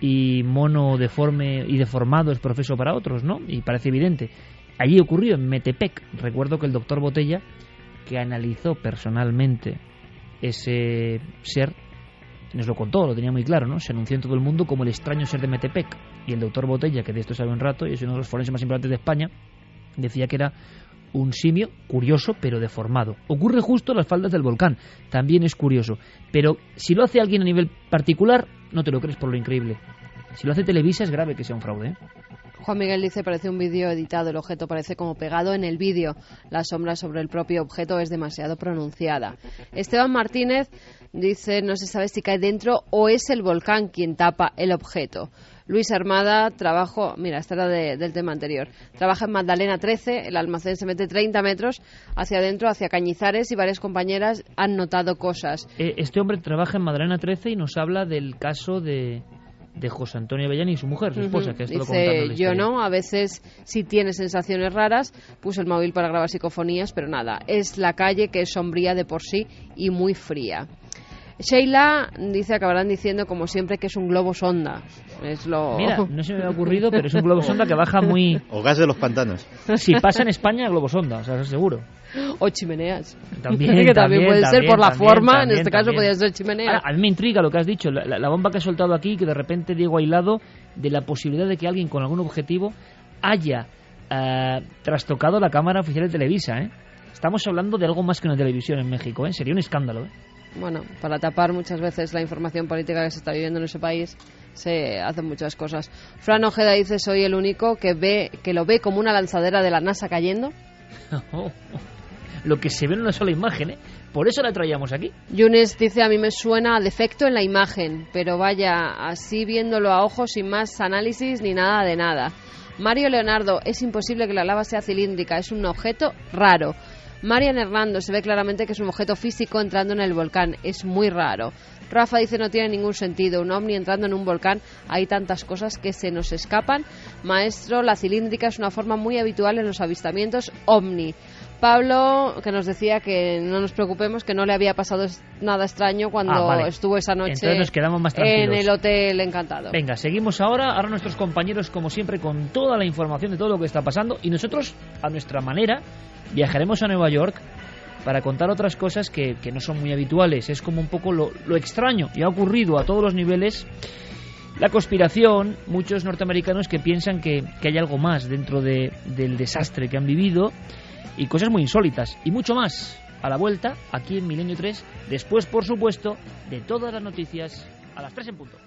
y mono deforme y deformado es profeso para otros, ¿no? Y parece evidente. Allí ocurrió, en Metepec. Recuerdo que el doctor Botella, que analizó personalmente ese ser, nos lo contó, lo tenía muy claro, ¿no? Se anunció en todo el mundo como el extraño ser de Metepec. Y el doctor Botella, que de esto sabe un rato y es uno de los forenses más importantes de España, decía que era un simio curioso pero deformado. Ocurre justo en las faldas del volcán, también es curioso, pero si lo hace alguien a nivel particular no te lo crees por lo increíble. Si lo hace Televisa es grave que sea un fraude, ¿eh? Juan Miguel dice, parece un vídeo editado, el objeto parece como pegado en el vídeo. La sombra sobre el propio objeto es demasiado pronunciada. Esteban Martínez dice, no se sabe si cae dentro o es el volcán quien tapa el objeto. Luis Armada, esta era del tema anterior, trabaja en Magdalena 13, el almacén se mete 30 metros hacia adentro, hacia Cañizares, y varias compañeras han notado cosas. Este hombre trabaja en Magdalena 13 y nos habla del caso de José Antonio Avellán y su mujer, su esposa, que ha estado contando la historia. Yo no, a veces sí tiene sensaciones raras, puse el móvil para grabar psicofonías, pero nada, es la calle que es sombría de por sí y muy fría. Sheila dice, acabarán diciendo como siempre que es un globo sonda. Mira, no se me había ocurrido, pero es un globo sonda que baja muy... O gas de los pantanos. Si pasa en España, globo sonda, o sea, seguro. O chimeneas. También puede ser por la forma, en este caso podría ser chimenea. Ahora, a mí me intriga lo que has dicho, la bomba que has soltado aquí, que de repente Diego ha hilado de la posibilidad de que alguien con algún objetivo haya trastocado la cámara oficial de Televisa, ¿eh? Estamos hablando de algo más que una televisión en México, ¿eh? Sería un escándalo, ¿eh? Bueno, para tapar muchas veces la información política que se está viviendo en ese país, se hacen muchas cosas. Fran Ojeda dice, soy el único que lo ve como una lanzadera de la NASA cayendo. Lo que se ve en una sola imagen, ¿eh? Por eso la traíamos aquí. Yunes dice, a mí me suena a defecto en la imagen, pero vaya, así viéndolo a ojos sin más análisis ni nada de nada. Mario Leonardo, es imposible que la lava sea cilíndrica, es un objeto raro. Marian Hernando, se ve claramente que es un objeto físico entrando en el volcán, es muy raro. Rafa dice, no tiene ningún sentido, un ovni entrando en un volcán, hay tantas cosas que se nos escapan. Maestro, la cilíndrica es una forma muy habitual en los avistamientos ovni. Pablo, que nos decía que no nos preocupemos, que no le había pasado nada extraño cuando estuvo esa noche. Entonces nos quedamos más tranquilos. En el Hotel Encantado. Venga, seguimos ahora nuestros compañeros, como siempre, con toda la información de todo lo que está pasando, y nosotros, a nuestra manera, viajaremos a Nueva York para contar otras cosas que no son muy habituales. Es como un poco lo extraño, y ha ocurrido a todos los niveles. La conspiración, muchos norteamericanos que piensan que hay algo más dentro del desastre que han vivido, y cosas muy insólitas, y mucho más a la vuelta, aquí en Milenio 3, después, por supuesto, de todas las noticias a las 3 en punto.